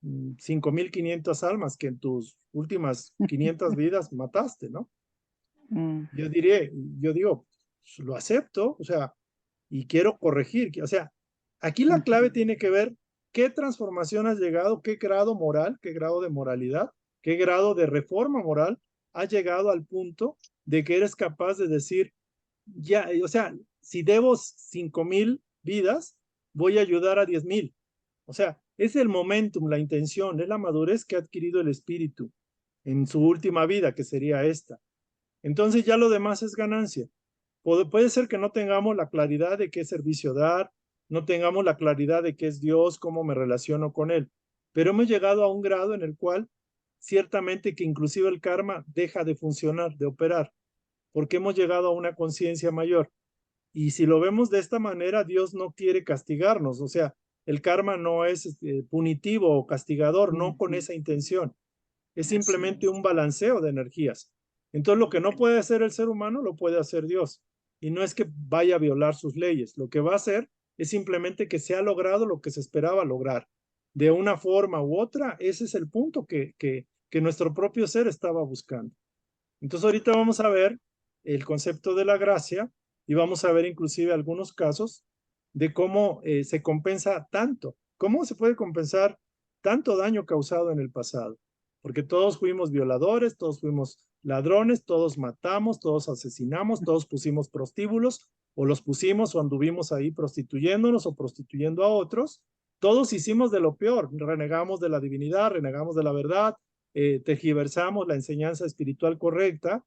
5,500 almas que en tus últimas 500 vidas mataste, ¿no? Mm. Yo digo, pues, lo acepto, o sea, y quiero corregir, o sea, aquí la clave tiene que ver qué transformación has llegado, qué grado moral, qué grado de moralidad, qué grado de reforma moral has llegado al punto de que eres capaz de decir, ya, o sea, si debo 5,000 vidas, voy a ayudar a 10,000. O sea, es el momentum, la intención, es la madurez que ha adquirido el espíritu en su última vida, que sería esta. Entonces ya lo demás es ganancia. Puede ser que no tengamos la claridad de qué servicio dar, no tengamos la claridad de qué es Dios, cómo me relaciono con Él, pero hemos llegado a un grado en el cual ciertamente que inclusive el karma deja de funcionar, de operar, porque hemos llegado a una conciencia mayor. Y si lo vemos de esta manera, Dios no quiere castigarnos, o sea, el karma no es punitivo o castigador, no con esa intención, es simplemente un balanceo de energías. Entonces, lo que no puede hacer el ser humano, lo puede hacer Dios. Y no es que vaya a violar sus leyes, lo que va a hacer es simplemente que se ha logrado lo que se esperaba lograr. De una forma u otra, ese es el punto que nuestro propio ser estaba buscando. Entonces ahorita vamos a ver el concepto de la gracia y vamos a ver inclusive algunos casos de cómo se compensa tanto, cómo se puede compensar tanto daño causado en el pasado. Porque todos fuimos violadores, todos fuimos ladrones, todos matamos, todos asesinamos, todos pusimos prostíbulos o los pusimos o anduvimos ahí prostituyéndonos o prostituyendo a otros. Todos hicimos de lo peor, renegamos de la divinidad, renegamos de la verdad, tergiversamos la enseñanza espiritual correcta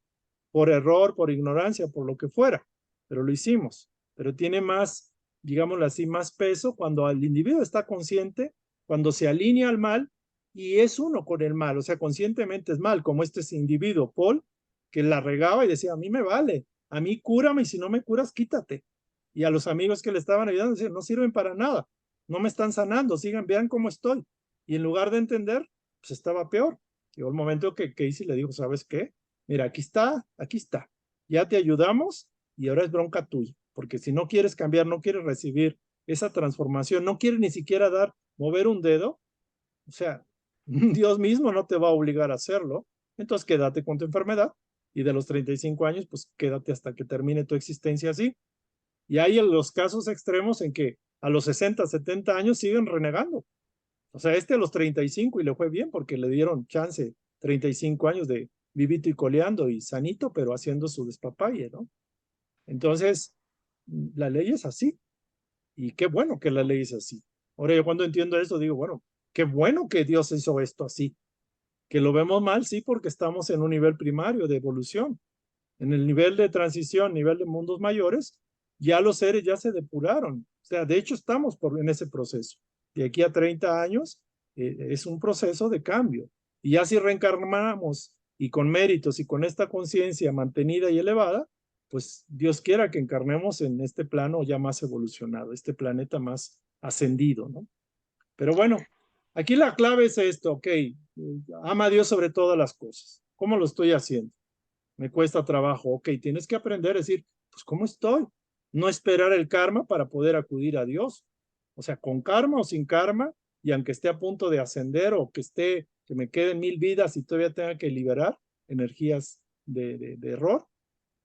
por error, por ignorancia, por lo que fuera, pero lo hicimos. Pero tiene más, digámoslo así, más peso cuando el individuo está consciente, cuando se alinea al mal y es uno con el mal, o sea, conscientemente es mal, como este individuo, Paul, que la regaba y decía, a mí me vale, a mí cúrame y si no me curas, quítate. Y a los amigos que le estaban ayudando decían, no sirven para nada, no me están sanando, sigan, vean cómo estoy. Y en lugar de entender, pues estaba peor. Llegó el momento que Casey le dijo, ¿sabes qué? Mira, aquí está. Ya te ayudamos y ahora es bronca tuya. Porque si no quieres cambiar, no quieres recibir esa transformación, no quieres ni siquiera mover un dedo, o sea, Dios mismo no te va a obligar a hacerlo. Entonces quédate con tu enfermedad y de los 35 años, pues quédate hasta que termine tu existencia así. Y hay los casos extremos en que a los 60, 70 años siguen renegando. O sea, a los 35 y le fue bien porque le dieron chance 35 años de vivito y coleando y sanito, pero haciendo su despapalle, ¿no? Entonces, la ley es así. Y qué bueno que la ley es así. Ahora yo cuando entiendo eso digo, bueno, qué bueno que Dios hizo esto así. Que lo vemos mal, sí, porque estamos en un nivel primario de evolución. En el nivel de transición, nivel de mundos mayores, ya los seres ya se depuraron. O sea, de hecho estamos en ese proceso. De aquí a 30 años es un proceso de cambio. Y ya si reencarnamos y con méritos y con esta conciencia mantenida y elevada, pues Dios quiera que encarnemos en este plano ya más evolucionado, este planeta más ascendido, ¿no? Pero bueno, aquí la clave es esto, ok, ama a Dios sobre todas las cosas. ¿Cómo lo estoy haciendo? Me cuesta trabajo, ok, tienes que aprender a decir, pues ¿cómo estoy? No esperar el karma para poder acudir a Dios. O sea, con karma o sin karma, y aunque esté a punto de ascender o que me queden 1000 vidas y todavía tenga que liberar energías de error,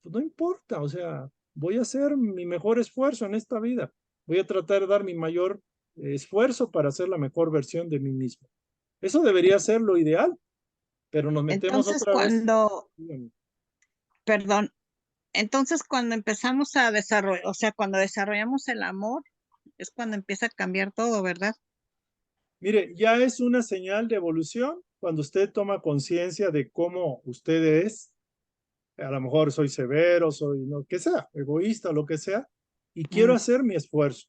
pues no importa, o sea, voy a hacer mi mejor esfuerzo en esta vida. Voy a tratar de dar mi mayor esfuerzo para hacer la mejor versión de mí mismo. Eso debería ser lo ideal, pero nos metemos Entonces, otra vez. perdón, entonces cuando empezamos a desarrollar, o sea, cuando desarrollamos el amor, es cuando empieza a cambiar todo, ¿verdad? Mire, ya es una señal de evolución cuando usted toma conciencia de cómo usted es. A lo mejor soy severo, soy lo que sea, egoísta, lo que sea, y quiero Mm, hacer mi esfuerzo.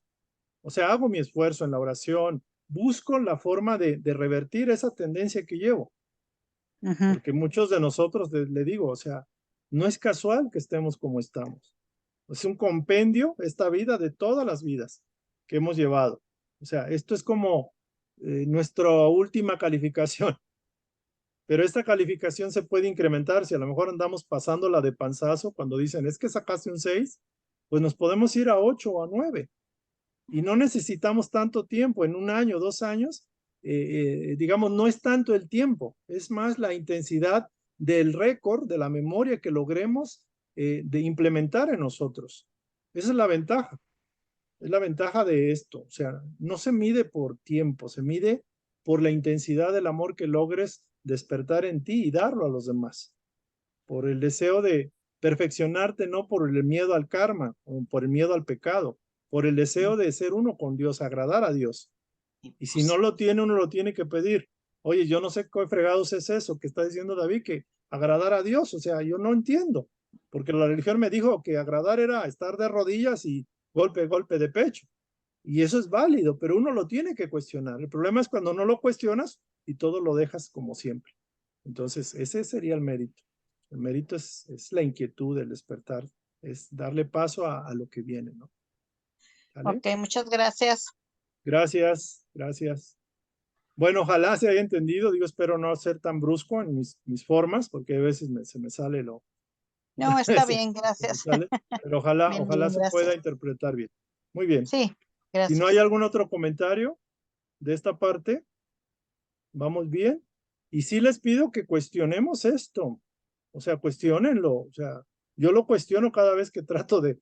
O sea, hago mi esfuerzo en la oración, busco la forma de revertir esa tendencia que llevo, ujú. porque muchos de nosotros, le digo, o sea, no es casual que estemos como estamos. Es un compendio, esta vida, de todas las vidas que hemos llevado. O sea, esto es como nuestra última calificación, pero esta calificación se puede incrementar. Si a lo mejor andamos pasándola de panzazo cuando dicen, es que sacaste un 6, pues nos podemos ir a 8 o a 9. Y no necesitamos tanto tiempo, en un año, 2 años, digamos, no es tanto el tiempo, es más la intensidad del récord, de la memoria que logremos de implementar en nosotros. Esa es la ventaja de esto. O sea, no se mide por tiempo, se mide por la intensidad del amor que logres despertar en ti y darlo a los demás, por el deseo de perfeccionarte, no por el miedo al karma o por el miedo al pecado, por el deseo de ser uno con Dios, agradar a Dios. Y si no lo tiene, uno lo tiene que pedir. Oye, yo no sé qué fregados es eso que está diciendo David, que agradar a Dios. O sea, yo no entiendo, porque la religión me dijo que agradar era estar de rodillas y golpe, golpe de pecho. Y eso es válido, pero uno lo tiene que cuestionar. El problema es cuando no lo cuestionas y todo lo dejas como siempre. Entonces, ese sería el mérito. El mérito es la inquietud, el despertar, es darle paso a lo que viene, ¿no? ¿Vale? Ok, muchas gracias. Gracias, gracias. Bueno, ojalá se haya entendido. Digo, espero no ser tan brusco en mis formas, porque a veces se me sale No, está bien, se me gracias. sale, pero Bien, ojalá bien, se pueda gracias. interpretar bien. Muy bien. Sí, Si no hay gracias. algún otro comentario de esta parte, vamos bien. Y sí les pido que cuestionemos esto. O sea, cuestionenlo. O sea, yo lo cuestiono cada vez que trato de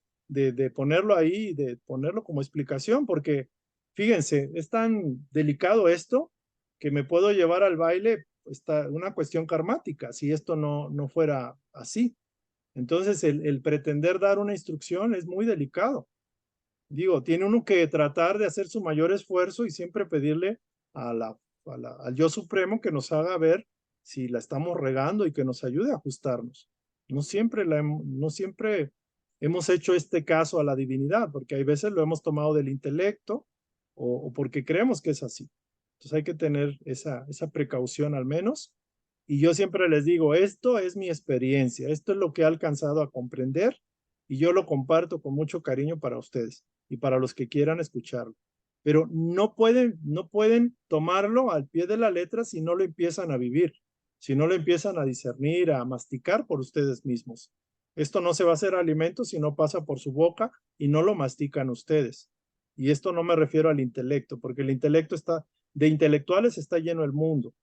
ponerlo ahí, de ponerlo como explicación, porque fíjense, es tan delicado esto que me puedo llevar al baile una cuestión karmática, si esto no fuera así. Entonces, el pretender dar una instrucción es muy delicado. Digo, tiene uno que tratar de hacer su mayor esfuerzo y siempre pedirle a al yo supremo que nos haga ver si la estamos regando y que nos ayude a ajustarnos. No siempre hemos hecho este caso a la divinidad, porque hay veces lo hemos tomado del intelecto o porque creemos que es así. Entonces hay que tener esa precaución al menos. Y yo siempre les digo, esto es mi experiencia, esto es lo que he alcanzado a comprender y yo lo comparto con mucho cariño para ustedes y para los que quieran escucharlo. Pero no pueden tomarlo al pie de la letra si no lo empiezan a vivir, si no lo empiezan a discernir, a masticar por ustedes mismos. Esto no se va a hacer alimento si no pasa por su boca y no lo mastican ustedes. Y esto no me refiero al intelecto, porque el intelecto de intelectuales está lleno el mundo.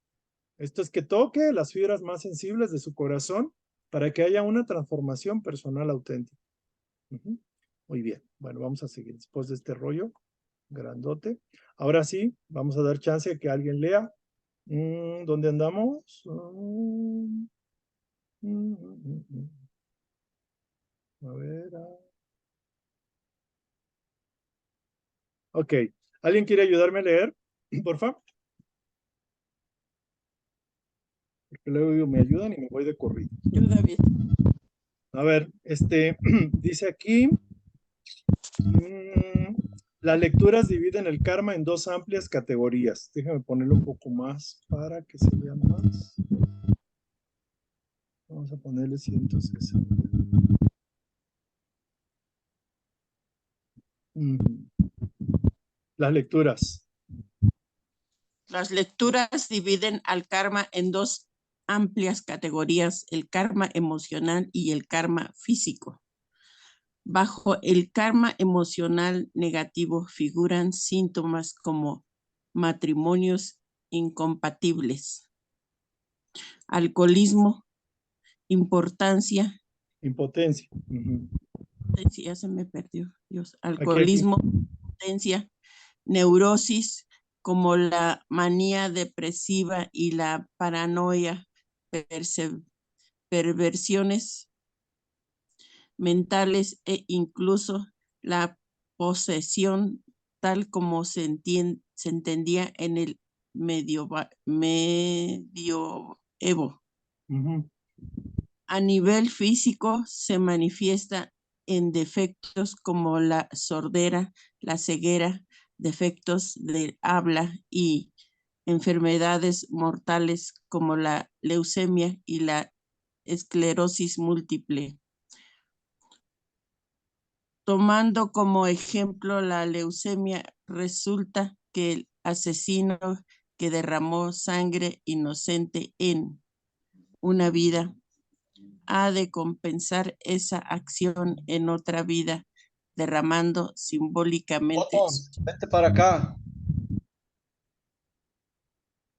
Esto es que toque las fibras más sensibles de su corazón para que haya una transformación personal auténtica. Muy bien. Bueno, vamos a seguir después de este rollo grandote. Ahora sí, vamos a dar chance a que alguien lea. ¿Dónde andamos? A ver. Ok. ¿Alguien quiere ayudarme a leer? Por favor. Porque luego me ayudan y me voy de corrido. Yo, David. A ver, dice aquí, Las lecturas dividen el karma en dos amplias categorías. Déjame ponerlo un poco más para que se vea más. Vamos a ponerle 160. Las lecturas. Las lecturas dividen al karma en dos amplias categorías, el karma emocional y el karma físico. Bajo el karma emocional negativo figuran síntomas como matrimonios incompatibles, alcoholismo, Impotencia. Ya se me perdió, Dios. Aquí. Alcoholismo, impotencia, neurosis como la manía depresiva y la paranoia, perversiones mentales e incluso la posesión tal como se entendía en el medioevo. A nivel físico se manifiesta en defectos como la sordera, la ceguera, defectos del habla y enfermedades mortales como la leucemia y la esclerosis múltiple. Tomando como ejemplo la leucemia, resulta que el asesino que derramó sangre inocente en una vida ha de compensar esa acción en otra vida, derramando simbólicamente Vente para acá.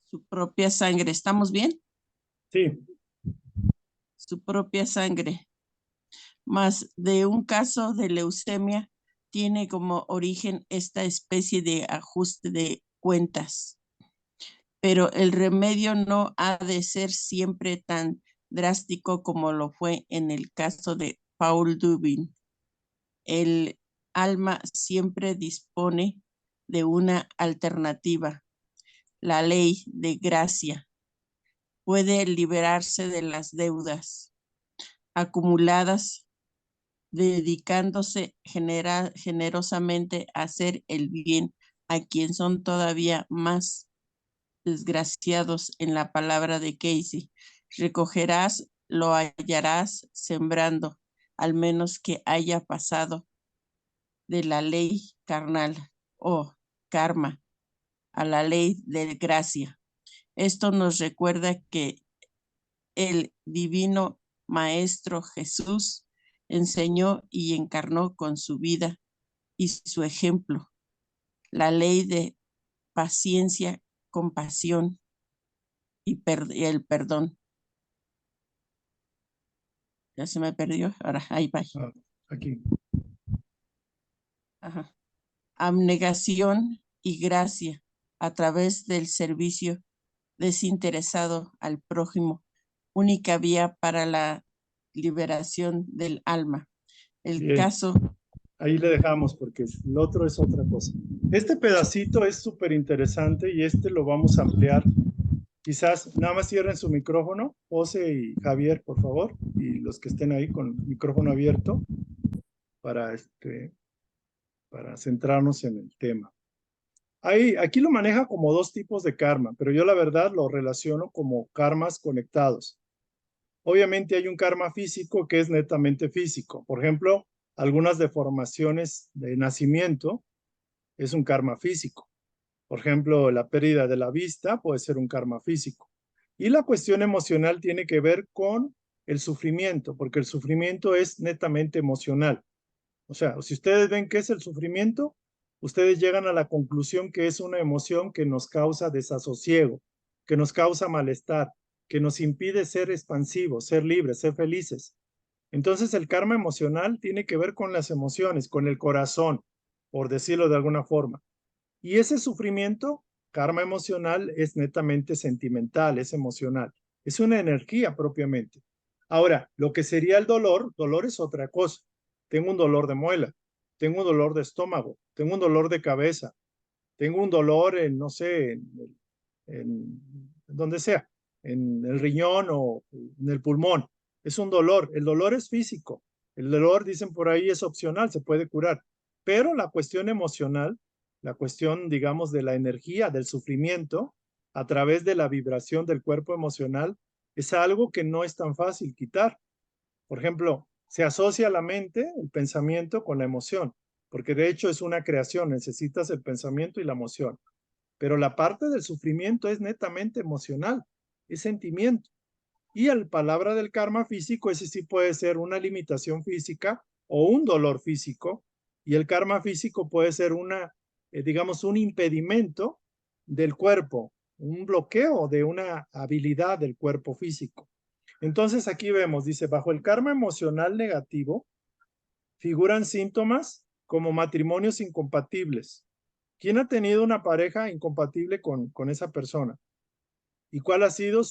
su propia sangre. ¿Estamos bien? Sí. Su propia sangre. Más de un caso de leucemia tiene como origen esta especie de ajuste de cuentas. Pero el remedio no ha de ser siempre tan drástico como lo fue en el caso de Paul Dubin. El alma siempre dispone de una alternativa. La ley de gracia puede liberarse de las deudas acumuladas, dedicándose generosamente a hacer el bien a quien son todavía más desgraciados. En la palabra de Casey, recogerás, lo hallarás sembrando, al menos que haya pasado de la ley carnal o karma a la ley de gracia. Esto nos recuerda que el divino Maestro Jesús enseñó y encarnó con su vida y su ejemplo la ley de paciencia, compasión y el perdón. Ya se me perdió, ahora ahí va. Aquí. Ajá. Abnegación y gracia a través del servicio desinteresado al prójimo, única vía para la liberación del alma. El Bien. caso... Ahí le dejamos porque lo otro es otra cosa. Este pedacito es súper interesante y este lo vamos a ampliar. Quizás nada más cierren su micrófono, José y Javier, por favor, y los que estén ahí con el micrófono abierto para, para centrarnos en el tema. Aquí lo maneja como dos tipos de karma, pero yo la verdad lo relaciono como karmas conectados. Obviamente hay un karma físico que es netamente físico. Por ejemplo, algunas deformaciones de nacimiento es un karma físico. Por ejemplo, la pérdida de la vista puede ser un karma físico. Y la cuestión emocional tiene que ver con el sufrimiento, porque el sufrimiento es netamente emocional. O sea, si ustedes ven qué es el sufrimiento, ustedes llegan a la conclusión que es una emoción que nos causa desasosiego, que nos causa malestar, que nos impide ser expansivos, ser libres, ser felices. Entonces el karma emocional tiene que ver con las emociones, con el corazón, por decirlo de alguna forma. Y ese sufrimiento, karma emocional, es netamente sentimental, es emocional. Es una energía propiamente. Ahora, lo que sería el dolor es otra cosa. Tengo un dolor de muela, tengo un dolor de estómago, tengo un dolor de cabeza, tengo un dolor en, no sé, en donde sea, en el riñón o en el pulmón. Es un dolor. El dolor es físico. El dolor, dicen por ahí, es opcional, se puede curar, pero la cuestión emocional, la cuestión, digamos, de la energía, del sufrimiento, a través de la vibración del cuerpo emocional, es algo que no es tan fácil quitar. Por ejemplo, se asocia la mente, el pensamiento, con la emoción, porque de hecho es una creación, necesitas el pensamiento y la emoción. Pero la parte del sufrimiento es netamente emocional, es sentimiento. Y la palabra del karma físico, ese sí puede ser una limitación física o un dolor físico, y el karma físico puede ser digamos, un impedimento del cuerpo, un bloqueo de una habilidad del cuerpo físico. Entonces aquí vemos, dice, bajo el karma emocional negativo figuran síntomas como matrimonios incompatibles. ¿Quién ha tenido una pareja incompatible con esa persona? ¿Y cuál ha sido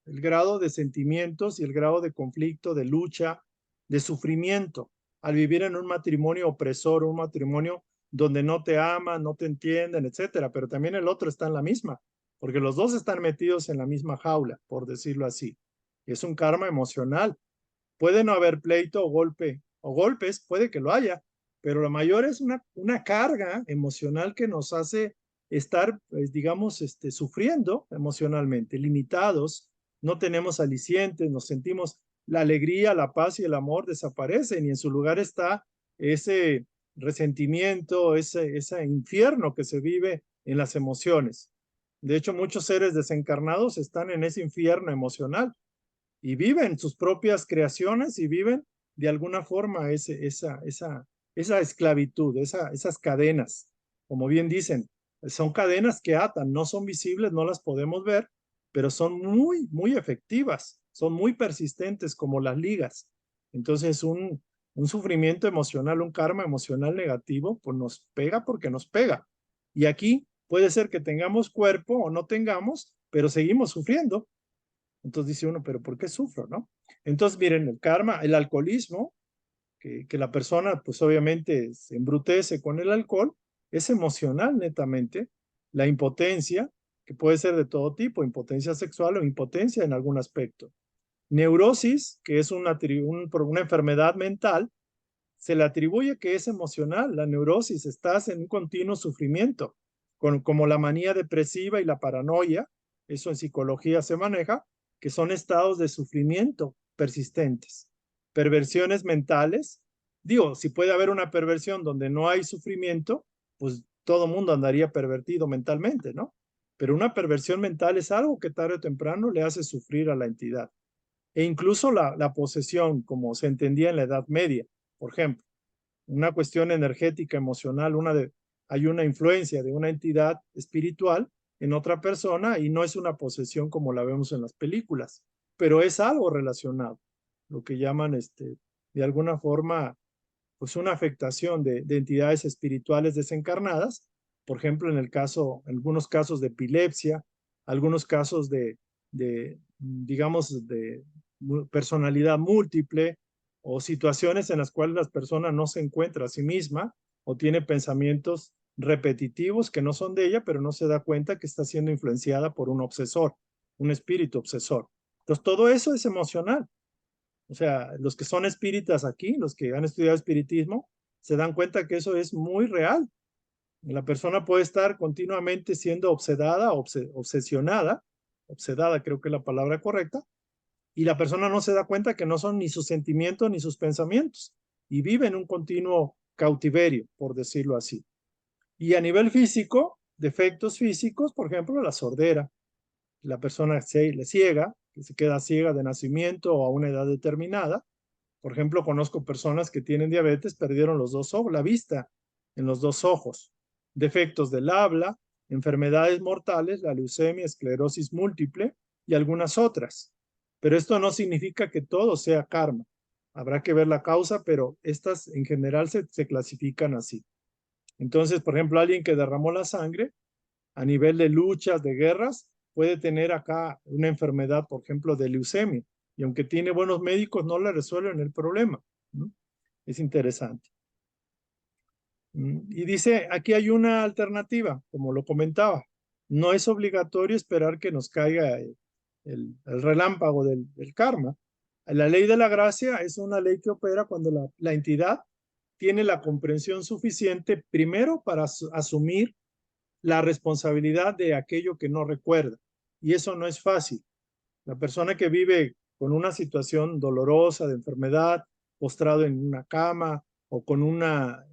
el grado de sentimientos y el grado de conflicto, de lucha, de sufrimiento al vivir en un matrimonio opresor, un matrimonio donde no te aman, no te entienden, etcétera? Pero también el otro está en la misma, porque los dos están metidos en la misma jaula, por decirlo así. Es un karma emocional. Puede no haber pleito o golpe o golpes, puede que lo haya, pero lo mayor es una carga emocional que nos hace estar, pues, digamos, sufriendo emocionalmente, limitados, no tenemos alicientes, nos sentimos la alegría, la paz y el amor desaparecen y en su lugar está ese resentimiento, ese infierno que se vive en las emociones. De hecho, muchos seres desencarnados están en ese infierno emocional y viven sus propias creaciones y viven de alguna forma esa esclavitud, esas cadenas. Como bien dicen, son cadenas que atan, no son visibles, no las podemos ver, pero son muy, muy efectivas, son muy persistentes como las ligas. Entonces, un sufrimiento emocional, un karma emocional negativo, pues nos pega porque nos pega. Y aquí puede ser que tengamos cuerpo o no tengamos, pero seguimos sufriendo. Entonces dice uno, pero ¿por qué sufro, no? Entonces, miren, el karma, el alcoholismo, que la persona pues obviamente se embrutece con el alcohol, es emocional netamente. La impotencia, que puede ser de todo tipo, impotencia sexual o impotencia en algún aspecto. Neurosis, que es una enfermedad mental, se le atribuye que es emocional. La neurosis, estás en un continuo sufrimiento, como la manía depresiva y la paranoia, eso en psicología se maneja, que son estados de sufrimiento persistentes. Perversiones mentales, digo, si puede haber una perversión donde no hay sufrimiento, pues todo mundo andaría pervertido mentalmente, ¿no? Pero una perversión mental es algo que tarde o temprano le hace sufrir a la entidad. E incluso la posesión, como se entendía en la Edad Media, por ejemplo, una cuestión energética, emocional, hay una influencia de una entidad espiritual en otra persona y no es una posesión como la vemos en las películas, pero es algo relacionado, lo que llaman de alguna forma pues una afectación de entidades espirituales desencarnadas, por ejemplo en algunos casos de epilepsia, algunos casos digamos, de personalidad múltiple o situaciones en las cuales la persona no se encuentra a sí misma o tiene pensamientos repetitivos que no son de ella, pero no se da cuenta que está siendo influenciada por un obsesor, un espíritu obsesor. Entonces, todo eso es emocional. O sea, los que son espíritas aquí, los que han estudiado espiritismo, se dan cuenta que eso es muy real. La persona puede estar continuamente siendo obsedada, obsesionada, obsedada creo que es la palabra correcta, y la persona no se da cuenta que no son ni sus sentimientos ni sus pensamientos, y vive en un continuo cautiverio, por decirlo así. Y a nivel físico, defectos físicos, por ejemplo, la sordera. La persona le ciega, que se queda ciega de nacimiento o a una edad determinada. Por ejemplo, conozco personas que tienen diabetes, perdieron los dos ojos, la vista en los dos ojos. Defectos del habla, enfermedades mortales, la leucemia, esclerosis múltiple y algunas otras. Pero esto no significa que todo sea karma. Habrá que ver la causa, pero estas en general se clasifican así. Entonces, por ejemplo, alguien que derramó la sangre a nivel de luchas, de guerras, puede tener acá una enfermedad, por ejemplo, de leucemia. Y aunque tiene buenos médicos, no le resuelven el problema, ¿no? Es interesante. Y dice, aquí hay una alternativa, como lo comentaba. No es obligatorio esperar que nos caiga el relámpago del karma. La ley de la gracia es una ley que opera cuando la entidad tiene la comprensión suficiente primero para asumir la responsabilidad de aquello que no recuerda. Y eso no es fácil. La persona que vive con una situación dolorosa de enfermedad, postrado en una cama o con una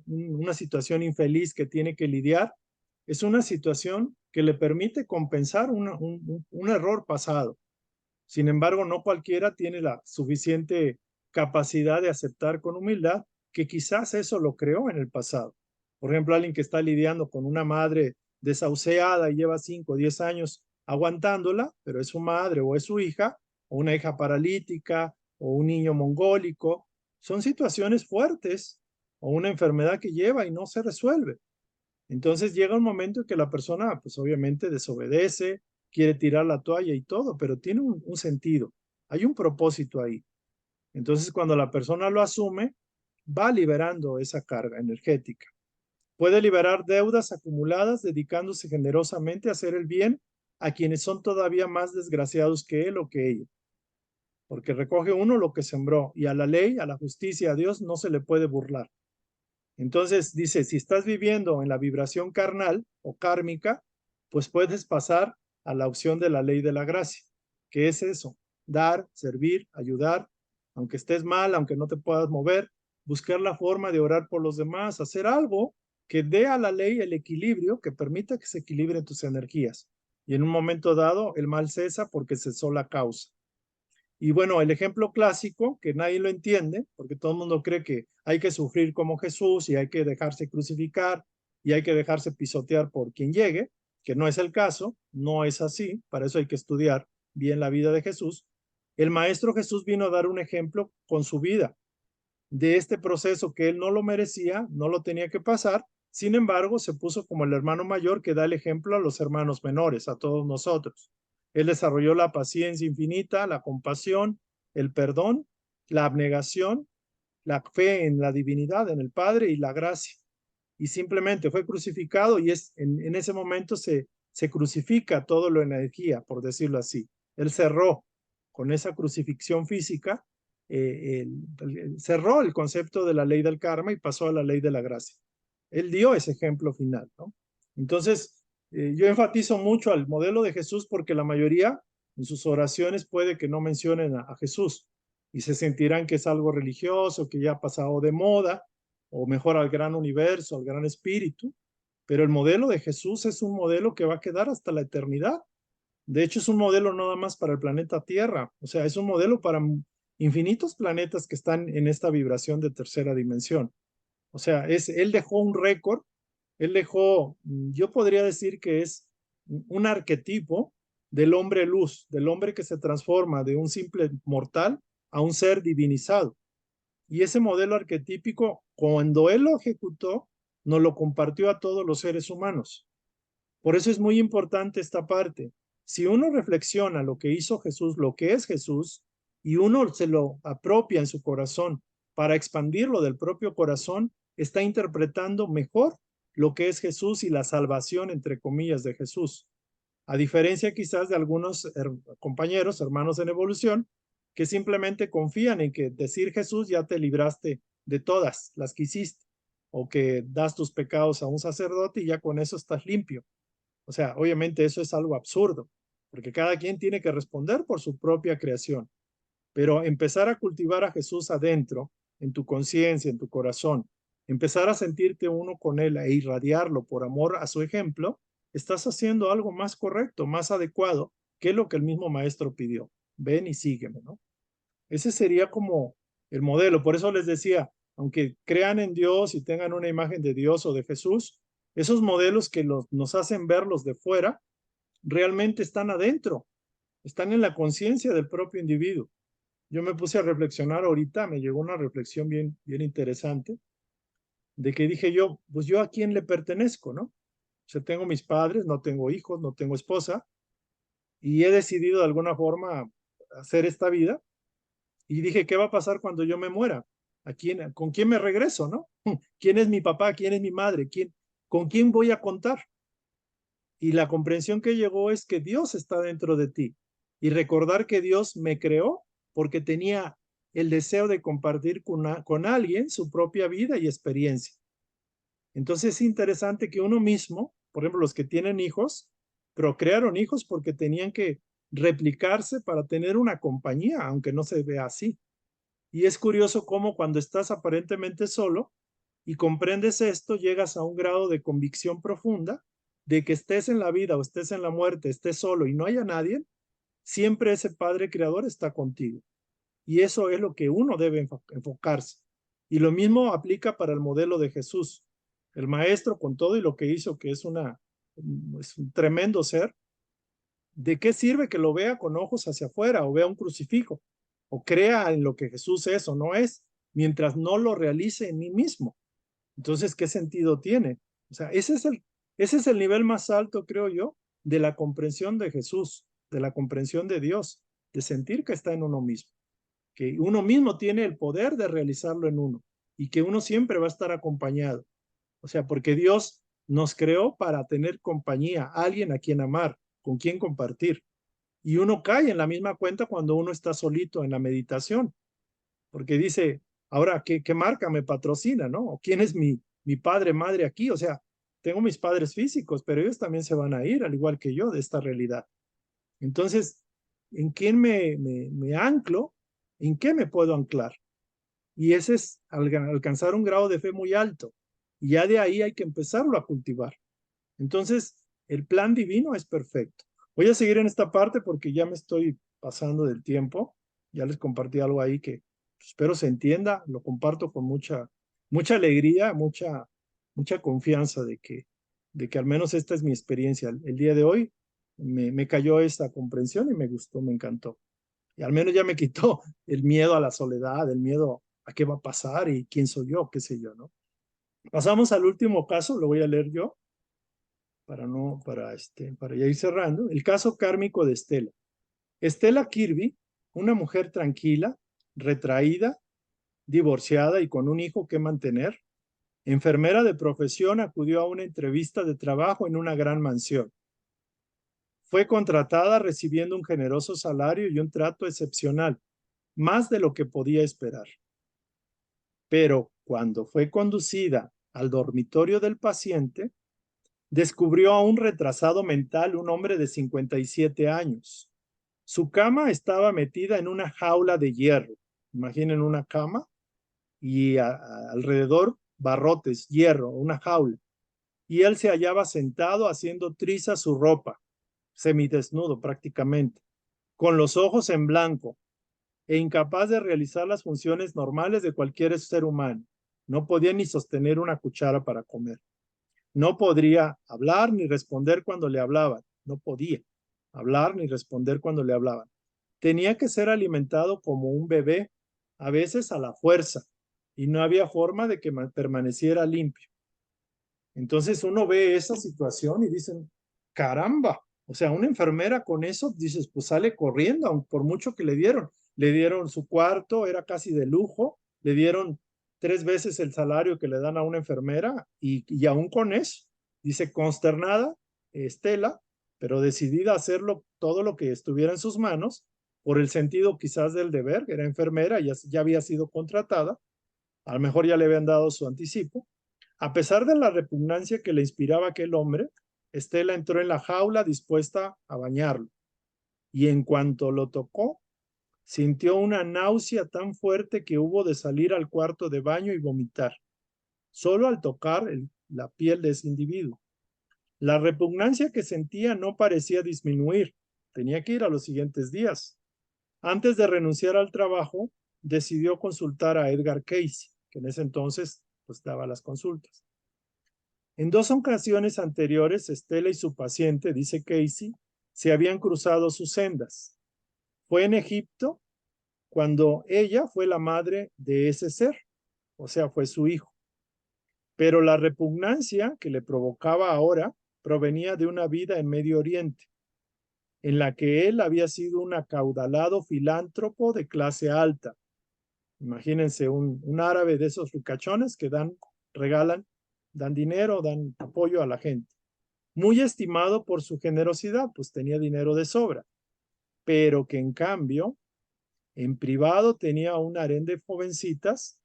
situación infeliz que tiene que lidiar, es una situación que le permite compensar un error pasado. Sin embargo, no cualquiera tiene la suficiente capacidad de aceptar con humildad que quizás eso lo creó en el pasado. Por ejemplo, alguien que está lidiando con una madre desahuciada y lleva 5 o 10 años aguantándola, pero es su madre o es su hija, o una hija paralítica, o un niño mongólico. Son situaciones fuertes, o una enfermedad que lleva y no se resuelve. Entonces llega un momento en que la persona, pues obviamente desobedece, quiere tirar la toalla y todo, pero tiene un sentido, hay un propósito ahí. Entonces cuando la persona lo asume, va liberando esa carga energética. Puede liberar deudas acumuladas dedicándose generosamente a hacer el bien a quienes son todavía más desgraciados que él o que ella. Porque recoge uno lo que sembró y a la ley, a la justicia, a Dios no se le puede burlar. Entonces dice, si estás viviendo en la vibración carnal o kármica, pues puedes pasar a la opción de la ley de la gracia. ¿Qué es eso? Dar, servir, ayudar, aunque estés mal, aunque no te puedas mover, buscar la forma de orar por los demás, hacer algo que dé a la ley el equilibrio, que permita que se equilibren tus energías. Y en un momento dado, el mal cesa porque cesó la causa. Y bueno, el ejemplo clásico, que nadie lo entiende, porque todo el mundo cree que hay que sufrir como Jesús y hay que dejarse crucificar y hay que dejarse pisotear por quien llegue, que no es el caso, no es así, para eso hay que estudiar bien la vida de Jesús. El Maestro Jesús vino a dar un ejemplo con su vida de este proceso que él no lo merecía, no lo tenía que pasar, sin embargo, se puso como el hermano mayor que da el ejemplo a los hermanos menores, a todos nosotros. Él desarrolló la paciencia infinita, la compasión, el perdón, la abnegación, la fe en la divinidad, en el Padre y la gracia. Y simplemente fue crucificado y en ese momento se crucifica todo lo energía, por decirlo así. Él cerró con esa crucifixión física, cerró el concepto de la ley del karma y pasó a la ley de la gracia. Él dio ese ejemplo final, ¿no? Entonces, yo enfatizo mucho al modelo de Jesús porque la mayoría en sus oraciones puede que no mencionen a Jesús y se sentirán que es algo religioso, que ya ha pasado de moda, o mejor al gran universo, al gran espíritu, pero el modelo de Jesús es un modelo que va a quedar hasta la eternidad. De hecho, es un modelo no nada más para el planeta Tierra, o sea, es un modelo para infinitos planetas que están en esta vibración de tercera dimensión. O sea, él dejó un récord, él dejó, yo podría decir que es un arquetipo del hombre luz, del hombre que se transforma de un simple mortal a un ser divinizado. Y ese modelo arquetípico, cuando él lo ejecutó, nos lo compartió a todos los seres humanos. Por eso es muy importante esta parte. Si uno reflexiona lo que hizo Jesús, lo que es Jesús, y uno se lo apropia en su corazón para expandirlo del propio corazón, está interpretando mejor lo que es Jesús y la salvación, entre comillas, de Jesús. A diferencia quizás de algunos compañeros, hermanos en evolución, que simplemente confían en que decir Jesús ya te libraste de todas las que hiciste, o que das tus pecados a un sacerdote y ya con eso estás limpio. O sea, obviamente eso es algo absurdo, porque cada quien tiene que responder por su propia creación. Pero empezar a cultivar a Jesús adentro, en tu conciencia, en tu corazón, empezar a sentirte uno con él e irradiarlo por amor a su ejemplo, estás haciendo algo más correcto, más adecuado, que lo que el mismo maestro pidió. Ven y sígueme, ¿no? Ese sería como el modelo. Por eso les decía, aunque crean en Dios y tengan una imagen de Dios o de Jesús, esos modelos que nos hacen verlos de fuera, realmente están adentro, están en la conciencia del propio individuo. Yo me puse a reflexionar ahorita, me llegó una reflexión bien interesante, de que dije yo, pues yo a quién le pertenezco, ¿no? O sea, tengo mis padres, no tengo hijos, no tengo esposa, y he decidido de alguna forma hacer esta vida, y dije, ¿qué va a pasar cuando yo me muera? ¿Con quién me regreso, no? ¿Quién es mi papá? ¿Quién es mi madre? ¿Con quién voy a contar? Y la comprensión que llegó es que Dios está dentro de ti. Y recordar que Dios me creó porque tenía el deseo de compartir con alguien su propia vida y experiencia. Entonces es interesante que uno mismo, por ejemplo, los que tienen hijos, procrearon hijos porque tenían que replicarse para tener una compañía, aunque no se vea así. Y es curioso cómo cuando estás aparentemente solo y comprendes esto, llegas a un grado de convicción profunda de que estés en la vida o estés en la muerte, estés solo y no haya nadie, siempre ese Padre Creador está contigo. Y eso es lo que uno debe enfocarse. Y lo mismo aplica para el modelo de Jesús. El maestro, con todo y lo que hizo, que es un tremendo ser, ¿de qué sirve que lo vea con ojos hacia afuera o vea un crucifijo o crea en lo que Jesús es o no es, mientras no lo realice en mí mismo? Entonces, ¿qué sentido tiene? O sea, ese es el nivel más alto, creo yo, de la comprensión de Jesús, de la comprensión de Dios, de sentir que está en uno mismo, que uno mismo tiene el poder de realizarlo en uno y que uno siempre va a estar acompañado. O sea, porque Dios nos creó para tener compañía, alguien a quien amar, con quien compartir. Y uno cae en la misma cuenta cuando uno está solito en la meditación, porque dice, ahora, ¿qué marca me patrocina, no? ¿O quién es mi padre, madre aquí? O sea, tengo mis padres físicos, pero ellos también se van a ir, al igual que yo, de esta realidad. Entonces, ¿en quién me anclo? ¿En qué me puedo anclar? Y ese es alcanzar un grado de fe muy alto. Y ya de ahí hay que empezarlo a cultivar. Entonces, el plan divino es perfecto. Voy a seguir en esta parte porque ya me estoy pasando del tiempo. Ya les compartí algo ahí que espero se entienda. Lo comparto con mucha alegría, mucha confianza de que al menos esta es mi experiencia. El día de hoy me cayó esta comprensión y me gustó, me encantó. Y al menos ya me quitó el miedo a la soledad, el miedo a qué va a pasar y quién soy yo, qué sé yo, ¿no? Pasamos al último caso, lo voy a leer yo para ya ir cerrando. El caso kármico de Estela. Estela Kirby, una mujer tranquila, retraída, divorciada y con un hijo que mantener, enfermera de profesión, acudió a una entrevista de trabajo en una gran mansión. Fue contratada recibiendo un generoso salario y un trato excepcional, más de lo que podía esperar. Pero cuando fue conducida al dormitorio del paciente, descubrió a un retrasado mental, un hombre de 57 años. Su cama estaba metida en una jaula de hierro. Imaginen una cama y alrededor barrotes, hierro, una jaula. Y él se hallaba sentado haciendo trizas su ropa, semidesnudo prácticamente, con los ojos en blanco e incapaz de realizar las funciones normales de cualquier ser humano. No podía ni sostener una cuchara para comer. No podría hablar ni responder cuando le hablaban. No podía hablar ni responder cuando le hablaban. Tenía que ser alimentado como un bebé, a veces a la fuerza, y no había forma de que permaneciera limpio. Entonces uno ve esa situación y dicen, caramba, o sea, una enfermera con eso, dices, pues sale corriendo, por mucho que le dieron su cuarto, era casi de lujo, le dieron 3 veces el salario que le dan a una enfermera y aún con eso, dice, consternada, Estela, pero decidida a hacerlo todo lo que estuviera en sus manos, por el sentido quizás del deber, era enfermera, ya había sido contratada, a lo mejor ya le habían dado su anticipo. A pesar de la repugnancia que le inspiraba aquel hombre, Estela entró en la jaula dispuesta a bañarlo. Y en cuanto lo tocó, sintió una náusea tan fuerte que hubo de salir al cuarto de baño y vomitar, solo al tocar la piel de ese individuo. La repugnancia que sentía no parecía disminuir. Tenía que ir a los siguientes días. Antes de renunciar al trabajo, decidió consultar a Edgar Cayce, que en ese entonces pues daba las consultas. En 2 ocasiones anteriores, Estela y su paciente, dice Cayce, se habían cruzado sus sendas. Fue en Egipto cuando ella fue la madre de ese ser, o sea, fue su hijo. Pero la repugnancia que le provocaba ahora provenía de una vida en Medio Oriente, en la que él había sido un acaudalado filántropo de clase alta. Imagínense un árabe de esos ricachones que regalan, dan dinero, dan apoyo a la gente. Muy estimado por su generosidad, pues tenía dinero de sobra, pero que en cambio En privado tenía un harén de jovencitas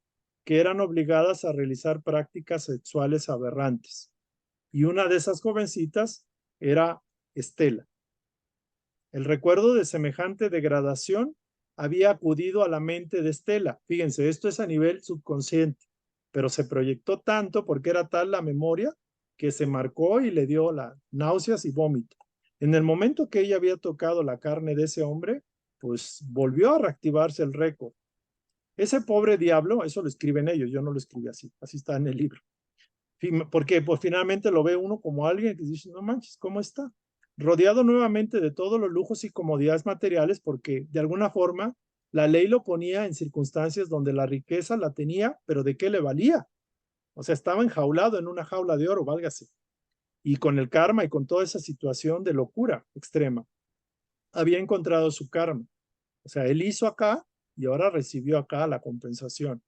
que eran obligadas a realizar prácticas sexuales aberrantes. Y una de esas jovencitas era Estela. El recuerdo de semejante degradación había acudido a la mente de Estela. Fíjense, esto es a nivel subconsciente, pero se proyectó tanto porque era tal la memoria que se marcó y le dio las náuseas y vómito. En el momento que ella había tocado la carne de ese hombre, pues volvió a reactivarse el récord. Ese pobre diablo, eso lo escriben ellos, yo no lo escribí así, así está en el libro. Porque pues finalmente lo ve uno como alguien que dice, no manches, ¿cómo está? Rodeado nuevamente de todos los lujos y comodidades materiales, porque de alguna forma la ley lo ponía en circunstancias donde la riqueza la tenía, pero ¿de qué le valía? O sea, estaba enjaulado en una jaula de oro, válgase. Y con el karma y con toda esa situación de locura extrema, había encontrado su karma. O sea, él hizo acá y ahora recibió acá la compensación.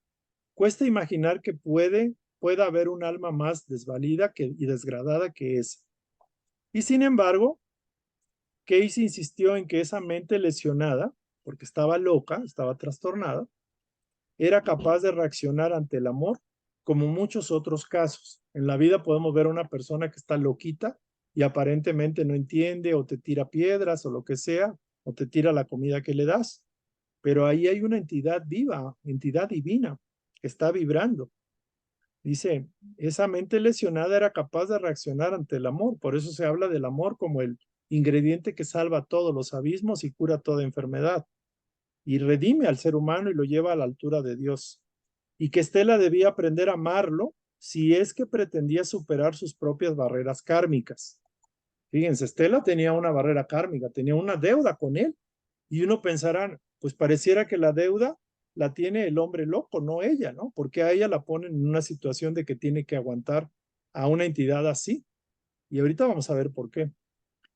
Cuesta imaginar que pueda haber un alma más desvalida y desgradada que esa. Y sin embargo, Casey insistió en que esa mente lesionada, porque estaba loca, estaba trastornada, era capaz de reaccionar ante el amor como muchos otros casos. En la vida podemos ver a una persona que está loquita y aparentemente no entiende o te tira piedras o lo que sea, o te tira la comida que le das. Pero ahí hay una entidad viva, entidad divina, que está vibrando. Dice, esa mente lesionada era capaz de reaccionar ante el amor. Por eso se habla del amor como el ingrediente que salva todos los abismos y cura toda enfermedad. Y redime al ser humano y lo lleva a la altura de Dios. Y que Estela debía aprender a amarlo si es que pretendía superar sus propias barreras kármicas. Fíjense, Estela tenía una barrera kármica, tenía una deuda con él. Y uno pensará, pues pareciera que la deuda la tiene el hombre loco, no ella, ¿no? Porque a ella la ponen en una situación de que tiene que aguantar a una entidad así. Y ahorita vamos a ver por qué.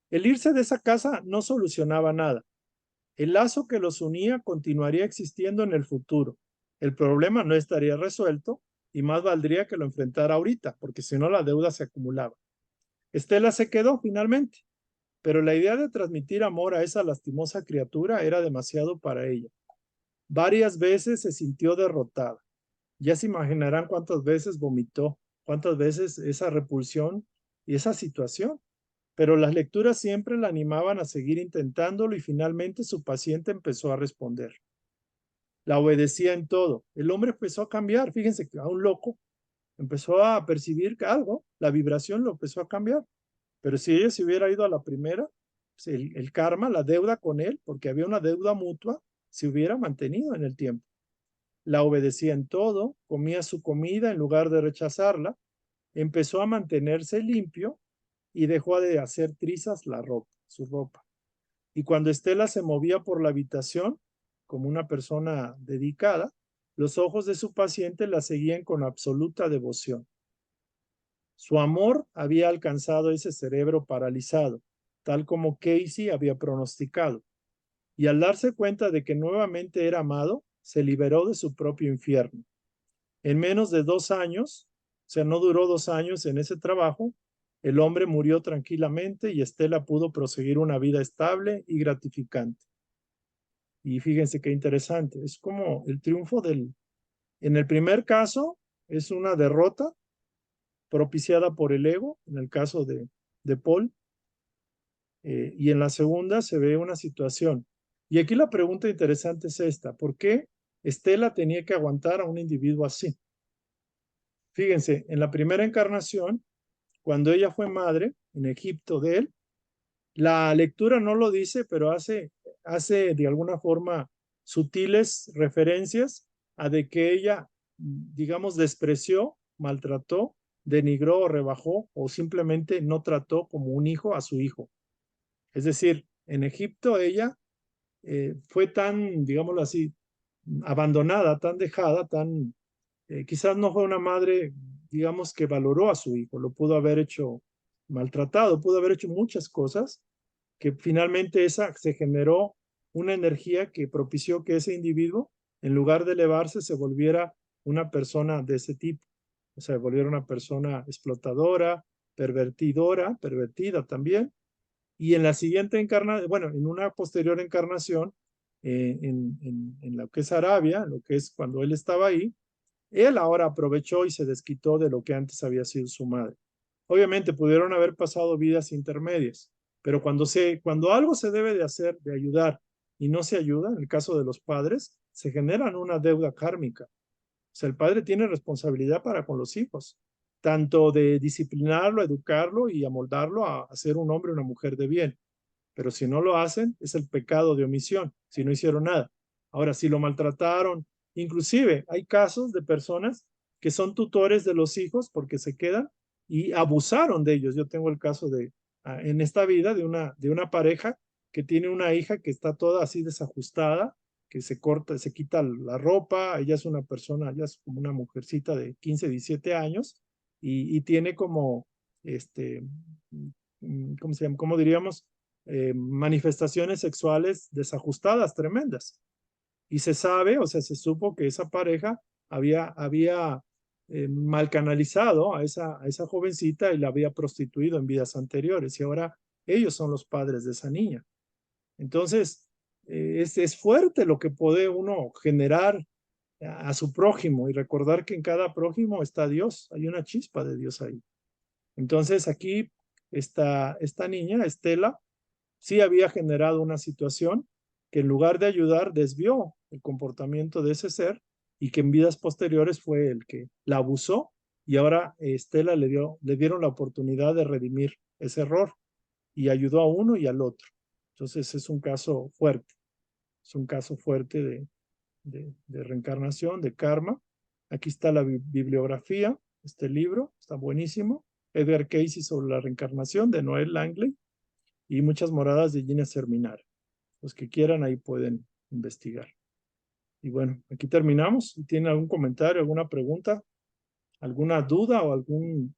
El irse de esa casa no solucionaba nada. El lazo que los unía continuaría existiendo en el futuro. El problema no estaría resuelto y más valdría que lo enfrentara ahorita, porque si no la deuda se acumulaba. Estela se quedó finalmente, pero la idea de transmitir amor a esa lastimosa criatura era demasiado para ella. Varias veces se sintió derrotada. Ya se imaginarán cuántas veces vomitó, cuántas veces esa repulsión y esa situación. Pero las lecturas siempre la animaban a seguir intentándolo y finalmente su paciente empezó a responder. La obedecía en todo. El hombre empezó a cambiar, fíjense que a un loco empezó a percibir algo, la vibración lo empezó a cambiar. Pero si ella se hubiera ido a la primera, pues el karma, la deuda con él, porque había una deuda mutua, se hubiera mantenido en el tiempo. La obedecía en todo, comía su comida en lugar de rechazarla, empezó a mantenerse limpio y dejó de hacer trizas su ropa. Y cuando Estela se movía por la habitación, como una persona dedicada, los ojos de su paciente la seguían con absoluta devoción. Su amor había alcanzado ese cerebro paralizado, tal como Casey había pronosticado. Y al darse cuenta de que nuevamente era amado, se liberó de su propio infierno. En menos de 2 años, o sea, no duró 2 años en ese trabajo, el hombre murió tranquilamente y Estela pudo proseguir una vida estable y gratificante. Y fíjense qué interesante, es como el triunfo en el primer caso, es una derrota propiciada por el ego, en el caso de Paul, y en la segunda se ve una situación. Y aquí la pregunta interesante es esta, ¿por qué Estela tenía que aguantar a un individuo así? Fíjense, en la primera encarnación, cuando ella fue madre en Egipto de él, la lectura no lo dice, pero hace de alguna forma sutiles referencias a de que ella, digamos, despreció, maltrató, denigró o rebajó o simplemente no trató como un hijo a su hijo. Es decir, en Egipto ella fue tan, digámoslo así, abandonada, tan dejada, quizás no fue una madre, digamos, que valoró a su hijo, lo pudo haber hecho maltratado, pudo haber hecho muchas cosas, que finalmente se generó una energía que propició que ese individuo, en lugar de elevarse, se volviera una persona de ese tipo, o sea, volviera una persona explotadora, pervertida también, y en la siguiente encarnación, bueno, en una posterior encarnación, en lo que es Arabia, lo que es cuando él estaba ahí, él ahora aprovechó y se desquitó de lo que antes había sido su madre. Obviamente pudieron haber pasado vidas intermedias, pero cuando algo se debe de hacer, de ayudar, y no se ayuda, en el caso de los padres, se generan una deuda kármica. O sea, el padre tiene responsabilidad para con los hijos, tanto de disciplinarlo, educarlo y amoldarlo a ser un hombre o una mujer de bien. Pero si no lo hacen, es el pecado de omisión, si no hicieron nada. Ahora, si lo maltrataron, inclusive hay casos de personas que son tutores de los hijos porque se quedan y abusaron de ellos. Yo tengo el caso en esta vida de una pareja que tiene una hija que está toda así desajustada, que se corta, se quita la ropa, ella es una persona, ella es como una mujercita de 15, 17 años y tiene como, ¿cómo se llama? ¿Cómo diríamos? Manifestaciones sexuales desajustadas, tremendas. Y se sabe, o sea, se supo que esa pareja había mal canalizado a esa jovencita y la había prostituido en vidas anteriores y ahora ellos son los padres de esa niña. Entonces, es fuerte lo que puede uno generar a su prójimo y recordar que en cada prójimo está Dios, hay una chispa de Dios ahí. Entonces, aquí esta niña, Estela, sí había generado una situación que en lugar de ayudar desvió el comportamiento de ese ser y que en vidas posteriores fue el que la abusó y ahora Estela le dieron la oportunidad de redimir ese error y ayudó a uno y al otro. Entonces es un caso fuerte, es un caso fuerte de reencarnación, de karma. Aquí está la bibliografía, este libro, está buenísimo. Edgar Cayce sobre la reencarnación de Noel Langley y Muchas moradas de Gina Serminar. Los que quieran ahí pueden investigar. Y bueno, aquí terminamos. Si tienen algún comentario, alguna pregunta, alguna duda o algún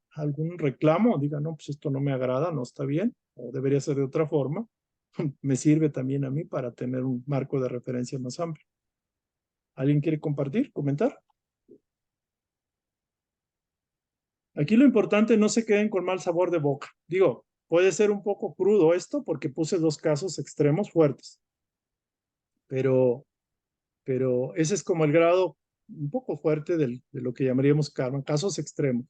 reclamo, digan, no, pues esto no me agrada, no está bien, o debería ser de otra forma, me sirve también a mí para tener un marco de referencia más amplio. ¿Alguien quiere compartir, comentar? Aquí lo importante, no se queden con mal sabor de boca. Digo, puede ser un poco crudo esto porque puse dos casos extremos fuertes, pero ese es como el grado un poco fuerte de lo que llamaríamos karma, casos extremos.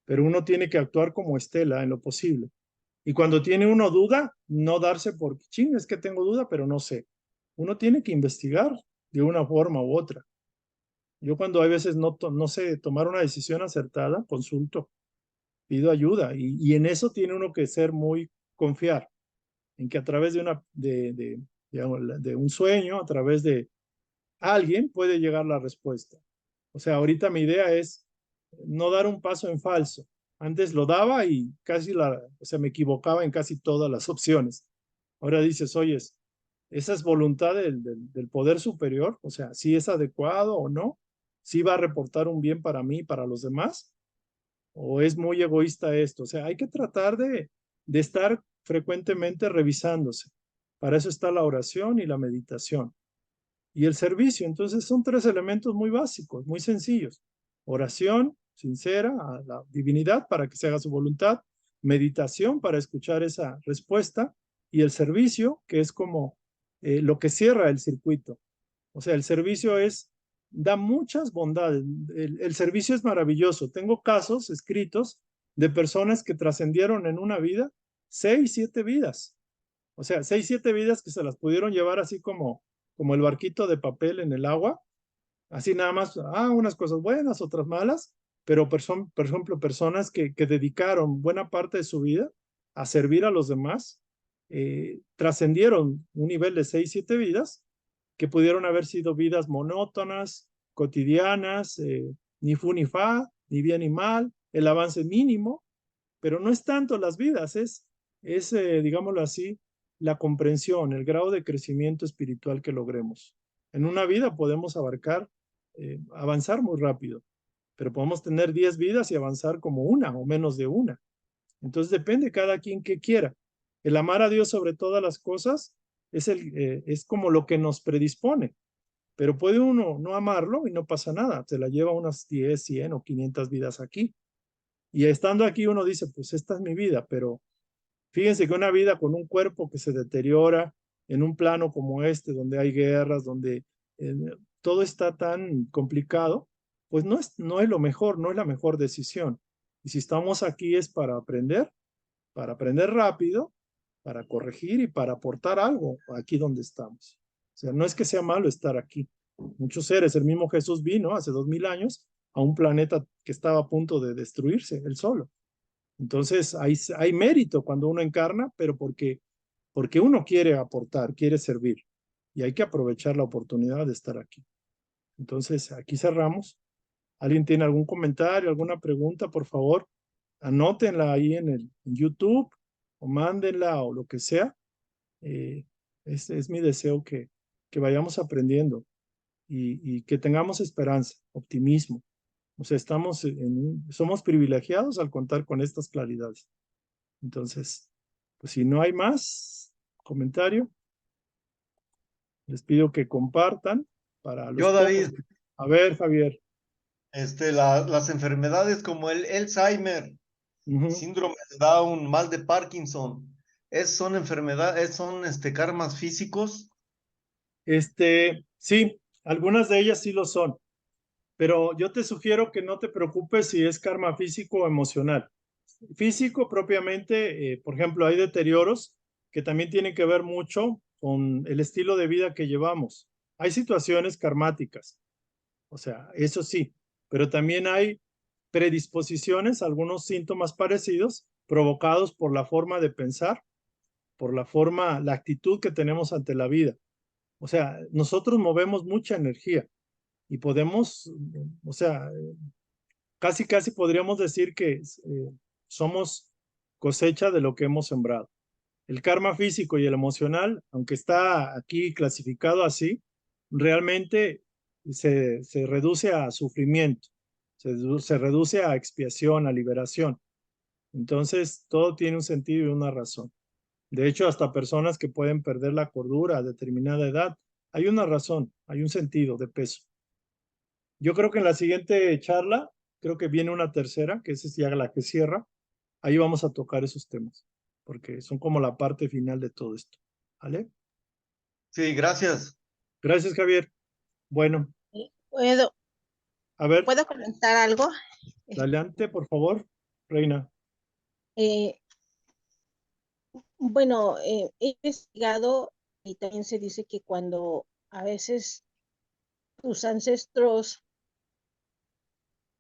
Pero uno tiene que actuar como Estela en lo posible. Y cuando tiene uno duda, no darse por, ching, es que tengo duda, pero no sé. Uno tiene que investigar de una forma u otra. Yo cuando hay veces no sé tomar una decisión acertada, consulto, pido ayuda y en eso tiene uno que ser muy confiar, en que a través de un sueño, a través de alguien puede llegar la respuesta. O sea, ahorita mi idea es no dar un paso en falso. Antes lo daba y casi o sea, me equivocaba en casi todas las opciones. Ahora dices, oyes, esa es voluntad del poder superior, o sea, si es adecuado o no, si va a reportar un bien para mí y para los demás, o es muy egoísta esto. O sea, hay que tratar de estar frecuentemente revisándose. Para eso está la oración y la meditación y el servicio. Entonces son tres elementos muy básicos, muy sencillos. Oración sincera a la divinidad para que se haga su voluntad, meditación para escuchar esa respuesta y el servicio, que es como lo que cierra el circuito. O sea, el servicio da muchas bondades. El servicio es maravilloso. Tengo casos escritos de personas que trascendieron en una vida 6, 7 vidas. O sea, 6, 7 vidas que se las pudieron llevar así como el barquito de papel en el agua, así nada más, unas cosas buenas, otras malas, pero por ejemplo, personas que dedicaron buena parte de su vida a servir a los demás, trascendieron un nivel de 6, 7 vidas que pudieron haber sido vidas monótonas, cotidianas, ni fu ni fa, ni bien ni mal, el avance mínimo, pero no es tanto las vidas, es digámoslo así, la comprensión, el grado de crecimiento espiritual que logremos. En una vida podemos avanzar muy rápido, pero podemos tener 10 vidas y avanzar como una o menos de una. Entonces depende cada quien que quiera. El amar a Dios sobre todas las cosas es como lo que nos predispone, pero puede uno no amarlo y no pasa nada, se la lleva unas 10, 100 o 500 vidas aquí. Y estando aquí uno dice, pues esta es mi vida, pero fíjense que una vida con un cuerpo que se deteriora, en un plano como este, donde hay guerras, donde todo está tan complicado, pues no es lo mejor, no es la mejor decisión. Y si estamos aquí es para aprender rápido, para corregir y para aportar algo aquí donde estamos. O sea, no es que sea malo estar aquí. Muchos seres, el mismo Jesús vino hace 2000 años a un planeta que estaba a punto de destruirse, él solo. Entonces, hay mérito cuando uno encarna, pero porque uno quiere aportar, quiere servir. Y hay que aprovechar la oportunidad de estar aquí. Entonces, aquí cerramos. ¿Alguien tiene algún comentario, alguna pregunta? Por favor, anótenla ahí en YouTube o mándenla o lo que sea. Es mi deseo que vayamos aprendiendo y que tengamos esperanza, optimismo. O sea, somos privilegiados al contar con estas claridades. Entonces, pues si no hay más comentario, les pido que compartan para los Yo, pocos. David, A ver, Javier. las enfermedades como el Alzheimer, Ujú. síndrome de Down, mal de Parkinson, son enfermedades, karmas físicos. Sí, algunas de ellas sí lo son, pero yo te sugiero que no te preocupes si es karma físico o emocional. Físico propiamente, por ejemplo, hay deterioros que también tienen que ver mucho con el estilo de vida que llevamos. Hay situaciones karmáticas, o sea, eso sí, pero también hay predisposiciones, algunos síntomas parecidos provocados por la forma de pensar, por la actitud que tenemos ante la vida. O sea, nosotros movemos mucha energía y podemos, o sea, casi podríamos decir que somos cosecha de lo que hemos sembrado. El karma físico y el emocional, aunque está aquí clasificado así, realmente se reduce a sufrimiento, se reduce a expiación, a liberación. Entonces, todo tiene un sentido y una razón. De hecho, hasta personas que pueden perder la cordura a determinada edad, hay una razón, hay un sentido de peso. Yo creo que en la siguiente charla, creo que viene una tercera, que esa es ya la que cierra. Ahí vamos a tocar esos temas, porque son como la parte final de todo esto. ¿Vale? Sí, gracias. Gracias, Javier. Bueno, ¿Puedo, a ver, ¿puedo comentar algo? adelante, por favor, Reina. Eh, bueno, he investigado y también se dice que cuando a veces tus ancestros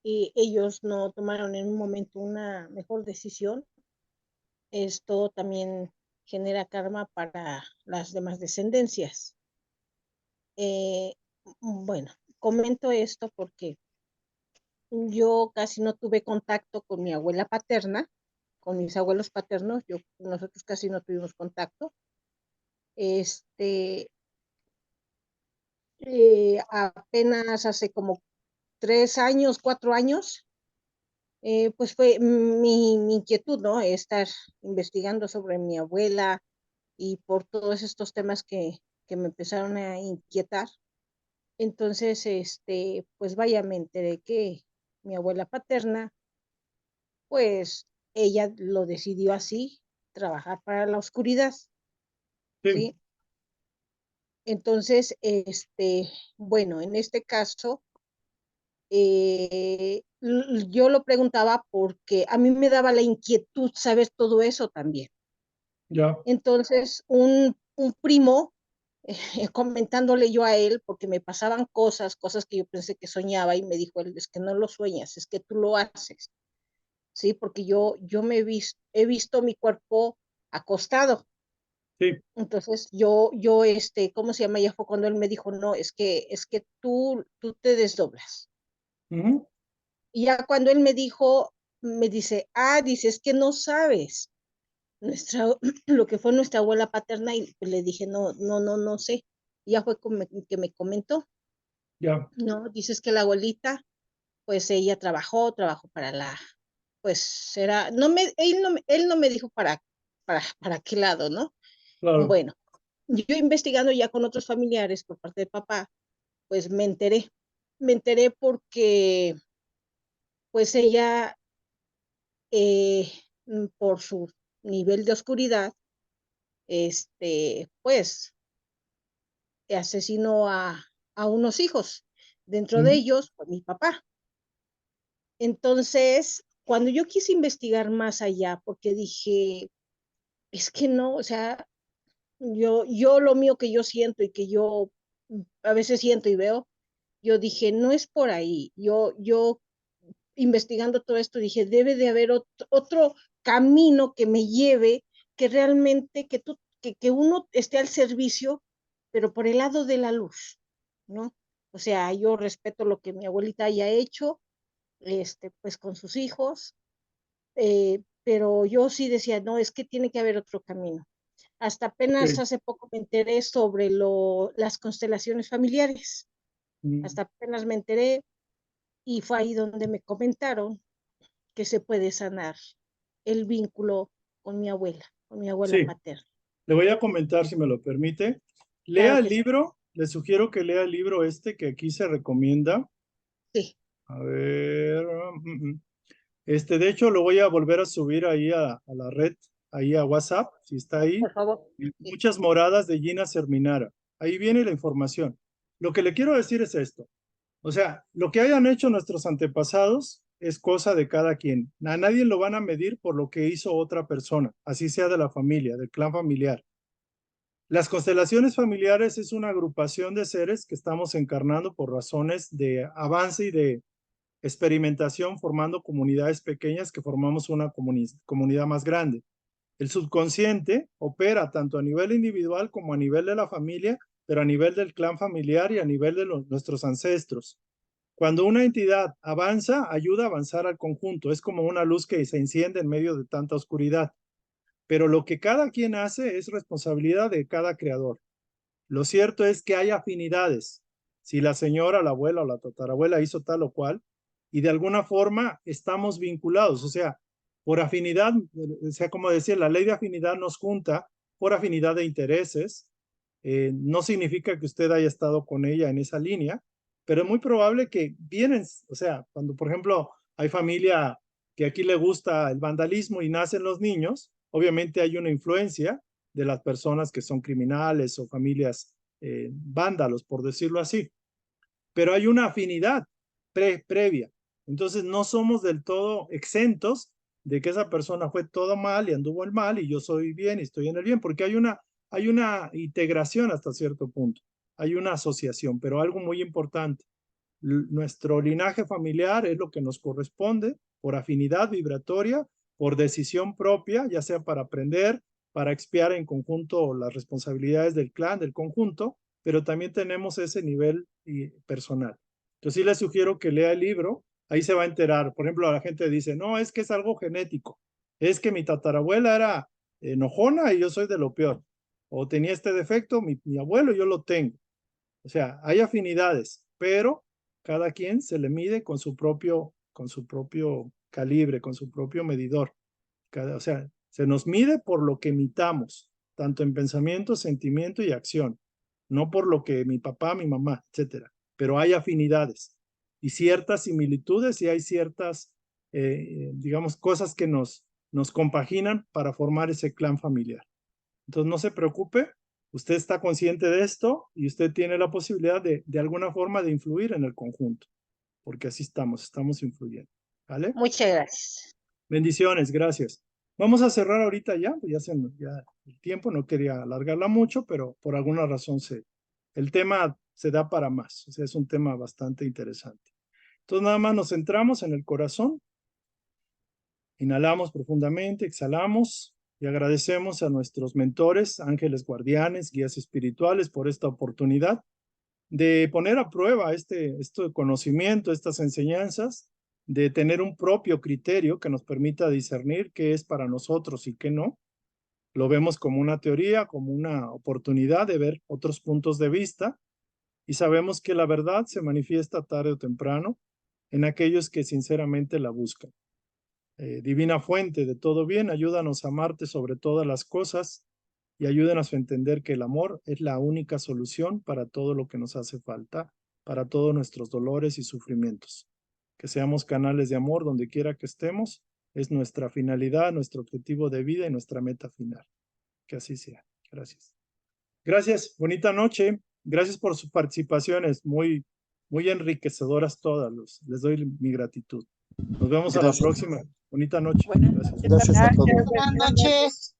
y ellos no tomaron en un momento una mejor decisión, esto también genera karma para las demás descendencias. Eh, bueno, comento esto porque yo casi no tuve contacto con mi abuela paterna, con mis abuelos paternos, nosotros casi no tuvimos contacto. Este, apenas hace como 3 años, 4 años, pues fue mi inquietud, ¿no? Estar investigando sobre mi abuela y por todos estos temas que me empezaron a inquietar. Entonces, pues vaya, me enteré que mi abuela paterna, pues ella lo decidió así, trabajar para la oscuridad, Sí, ¿sí? Entonces, bueno, en este caso, yo lo preguntaba porque a mí me daba la inquietud saber todo eso también. ya, Entonces, un primo, comentándole yo a él, porque me pasaban cosas que yo pensé que soñaba, y me dijo él, es que no lo sueñas, es que tú lo haces, ¿sí? Porque yo he visto mi cuerpo acostado. sí. Entonces, ¿cómo se llama? Ya fue cuando él me dijo, no, es que tú te desdoblas. Ujú. Y ya cuando él me dijo, me dice, dice, es que no sabes lo que fue nuestra abuela paterna, y pues le dije, no, no, no, no sé. Y ya fue que me comentó, Ya, no, dices que la abuelita, pues ella trabajó para pues era, él no me dijo para qué lado, ¿no? claro. Bueno, yo investigando ya con otros familiares por parte de papá, pues me enteré porque pues ella, por su nivel de oscuridad, pues asesinó a unos hijos, dentro de ellos, pues, mi papá. Entonces, cuando yo quise investigar más allá, porque dije, es que no, o sea, yo lo mío que yo siento y que yo a veces siento y veo, yo dije, no es por ahí. Yo investigando todo esto, dije, debe de haber otro camino que me lleve, que realmente, que uno esté al servicio, pero por el lado de la luz, ¿no? O sea, yo respeto lo que mi abuelita haya hecho, pues con sus hijos, pero yo sí decía, no, es que tiene que haber otro camino. Hasta apenas Ok. hace poco me enteré sobre las constelaciones familiares. Hasta apenas me enteré y fue ahí donde me comentaron que se puede sanar el vínculo con mi abuela Sí, paterna. le voy a comentar si me lo permite. Claro Lea el que sí. libro, le sugiero que lea el libro que aquí se recomienda. Sí, A ver, de hecho lo voy a volver a subir ahí a la red, ahí a WhatsApp, si está ahí. por favor. Sí. Muchas moradas de Gina Serminara. Ahí viene la información. Lo que le quiero decir es esto. O sea, lo que hayan hecho nuestros antepasados es cosa de cada quien. A nadie lo van a medir por lo que hizo otra persona, así sea de la familia, del clan familiar. Las constelaciones familiares es una agrupación de seres que estamos encarnando por razones de avance y de experimentación, formando comunidades pequeñas que formamos una comunidad más grande. El subconsciente opera tanto a nivel individual como a nivel de la familia, pero a nivel del clan familiar y a nivel de nuestros ancestros. Cuando una entidad avanza, ayuda a avanzar al conjunto. Es como una luz que se enciende en medio de tanta oscuridad. Pero lo que cada quien hace es responsabilidad de cada creador. Lo cierto es que hay afinidades. Si la señora, la abuela o la tatarabuela hizo tal o cual, y de alguna forma estamos vinculados, o sea, por afinidad, o sea, como decía, la ley de afinidad nos junta por afinidad de intereses. No significa que usted haya estado con ella en esa línea, pero es muy probable que vienen, o sea, cuando por ejemplo hay familia que aquí le gusta el vandalismo y nacen los niños, obviamente hay una influencia de las personas que son criminales o familias vándalos, por decirlo así. Pero hay una afinidad previa. Entonces no somos del todo exentos de que esa persona fue todo mal y anduvo el mal y yo soy bien y estoy en el bien, porque hay una integración hasta cierto punto, hay una asociación, pero algo muy importante. Nuestro linaje familiar es lo que nos corresponde por afinidad vibratoria, por decisión propia, ya sea para aprender, para expiar en conjunto las responsabilidades del clan, del conjunto, pero también tenemos ese nivel personal. Entonces sí les sugiero que lea el libro, ahí se va a enterar. Por ejemplo, la gente dice, no, es que es algo genético, es que mi tatarabuela era enojona y yo soy de lo peor, o tenía este defecto, mi abuelo, yo lo tengo. O sea, hay afinidades, pero cada quien se le mide con su propio calibre, con su propio medidor. O sea, se nos mide por lo que imitamos, tanto en pensamiento, sentimiento y acción, no por lo que mi papá, mi mamá, etcétera. Pero hay afinidades y ciertas similitudes y hay ciertas, digamos, cosas que nos compaginan para formar ese clan familiar. Entonces, no se preocupe, usted está consciente de esto y usted tiene la posibilidad de alguna forma de influir en el conjunto, porque así estamos influyendo. ¿Vale? Muchas gracias. Bendiciones, gracias. Vamos a cerrar ahorita ya, pues ya el tiempo, no quería alargarla mucho, pero por alguna razón el tema se da para más, o sea, es un tema bastante interesante. Entonces, nada más nos centramos en el corazón, inhalamos profundamente, exhalamos y agradecemos a nuestros mentores, ángeles guardianes, guías espirituales por esta oportunidad de poner a prueba este conocimiento, estas enseñanzas, de tener un propio criterio que nos permita discernir qué es para nosotros y qué no. Lo vemos como una teoría, como una oportunidad de ver otros puntos de vista y sabemos que la verdad se manifiesta tarde o temprano en aquellos que sinceramente la buscan. Divina fuente de todo bien, ayúdanos a amarte sobre todas las cosas y ayúdanos a entender que el amor es la única solución para todo lo que nos hace falta, para todos nuestros dolores y sufrimientos. Que seamos canales de amor donde quiera que estemos, es nuestra finalidad, nuestro objetivo de vida y nuestra meta final. Que así sea. Gracias. Gracias, bonita noche. Gracias por sus participaciones, muy enriquecedoras todas. Les doy mi gratitud. Nos vemos a la Gracias. próxima. Bonita noche. Buenas Gracias. noches. Gracias a todos. Buenas noches.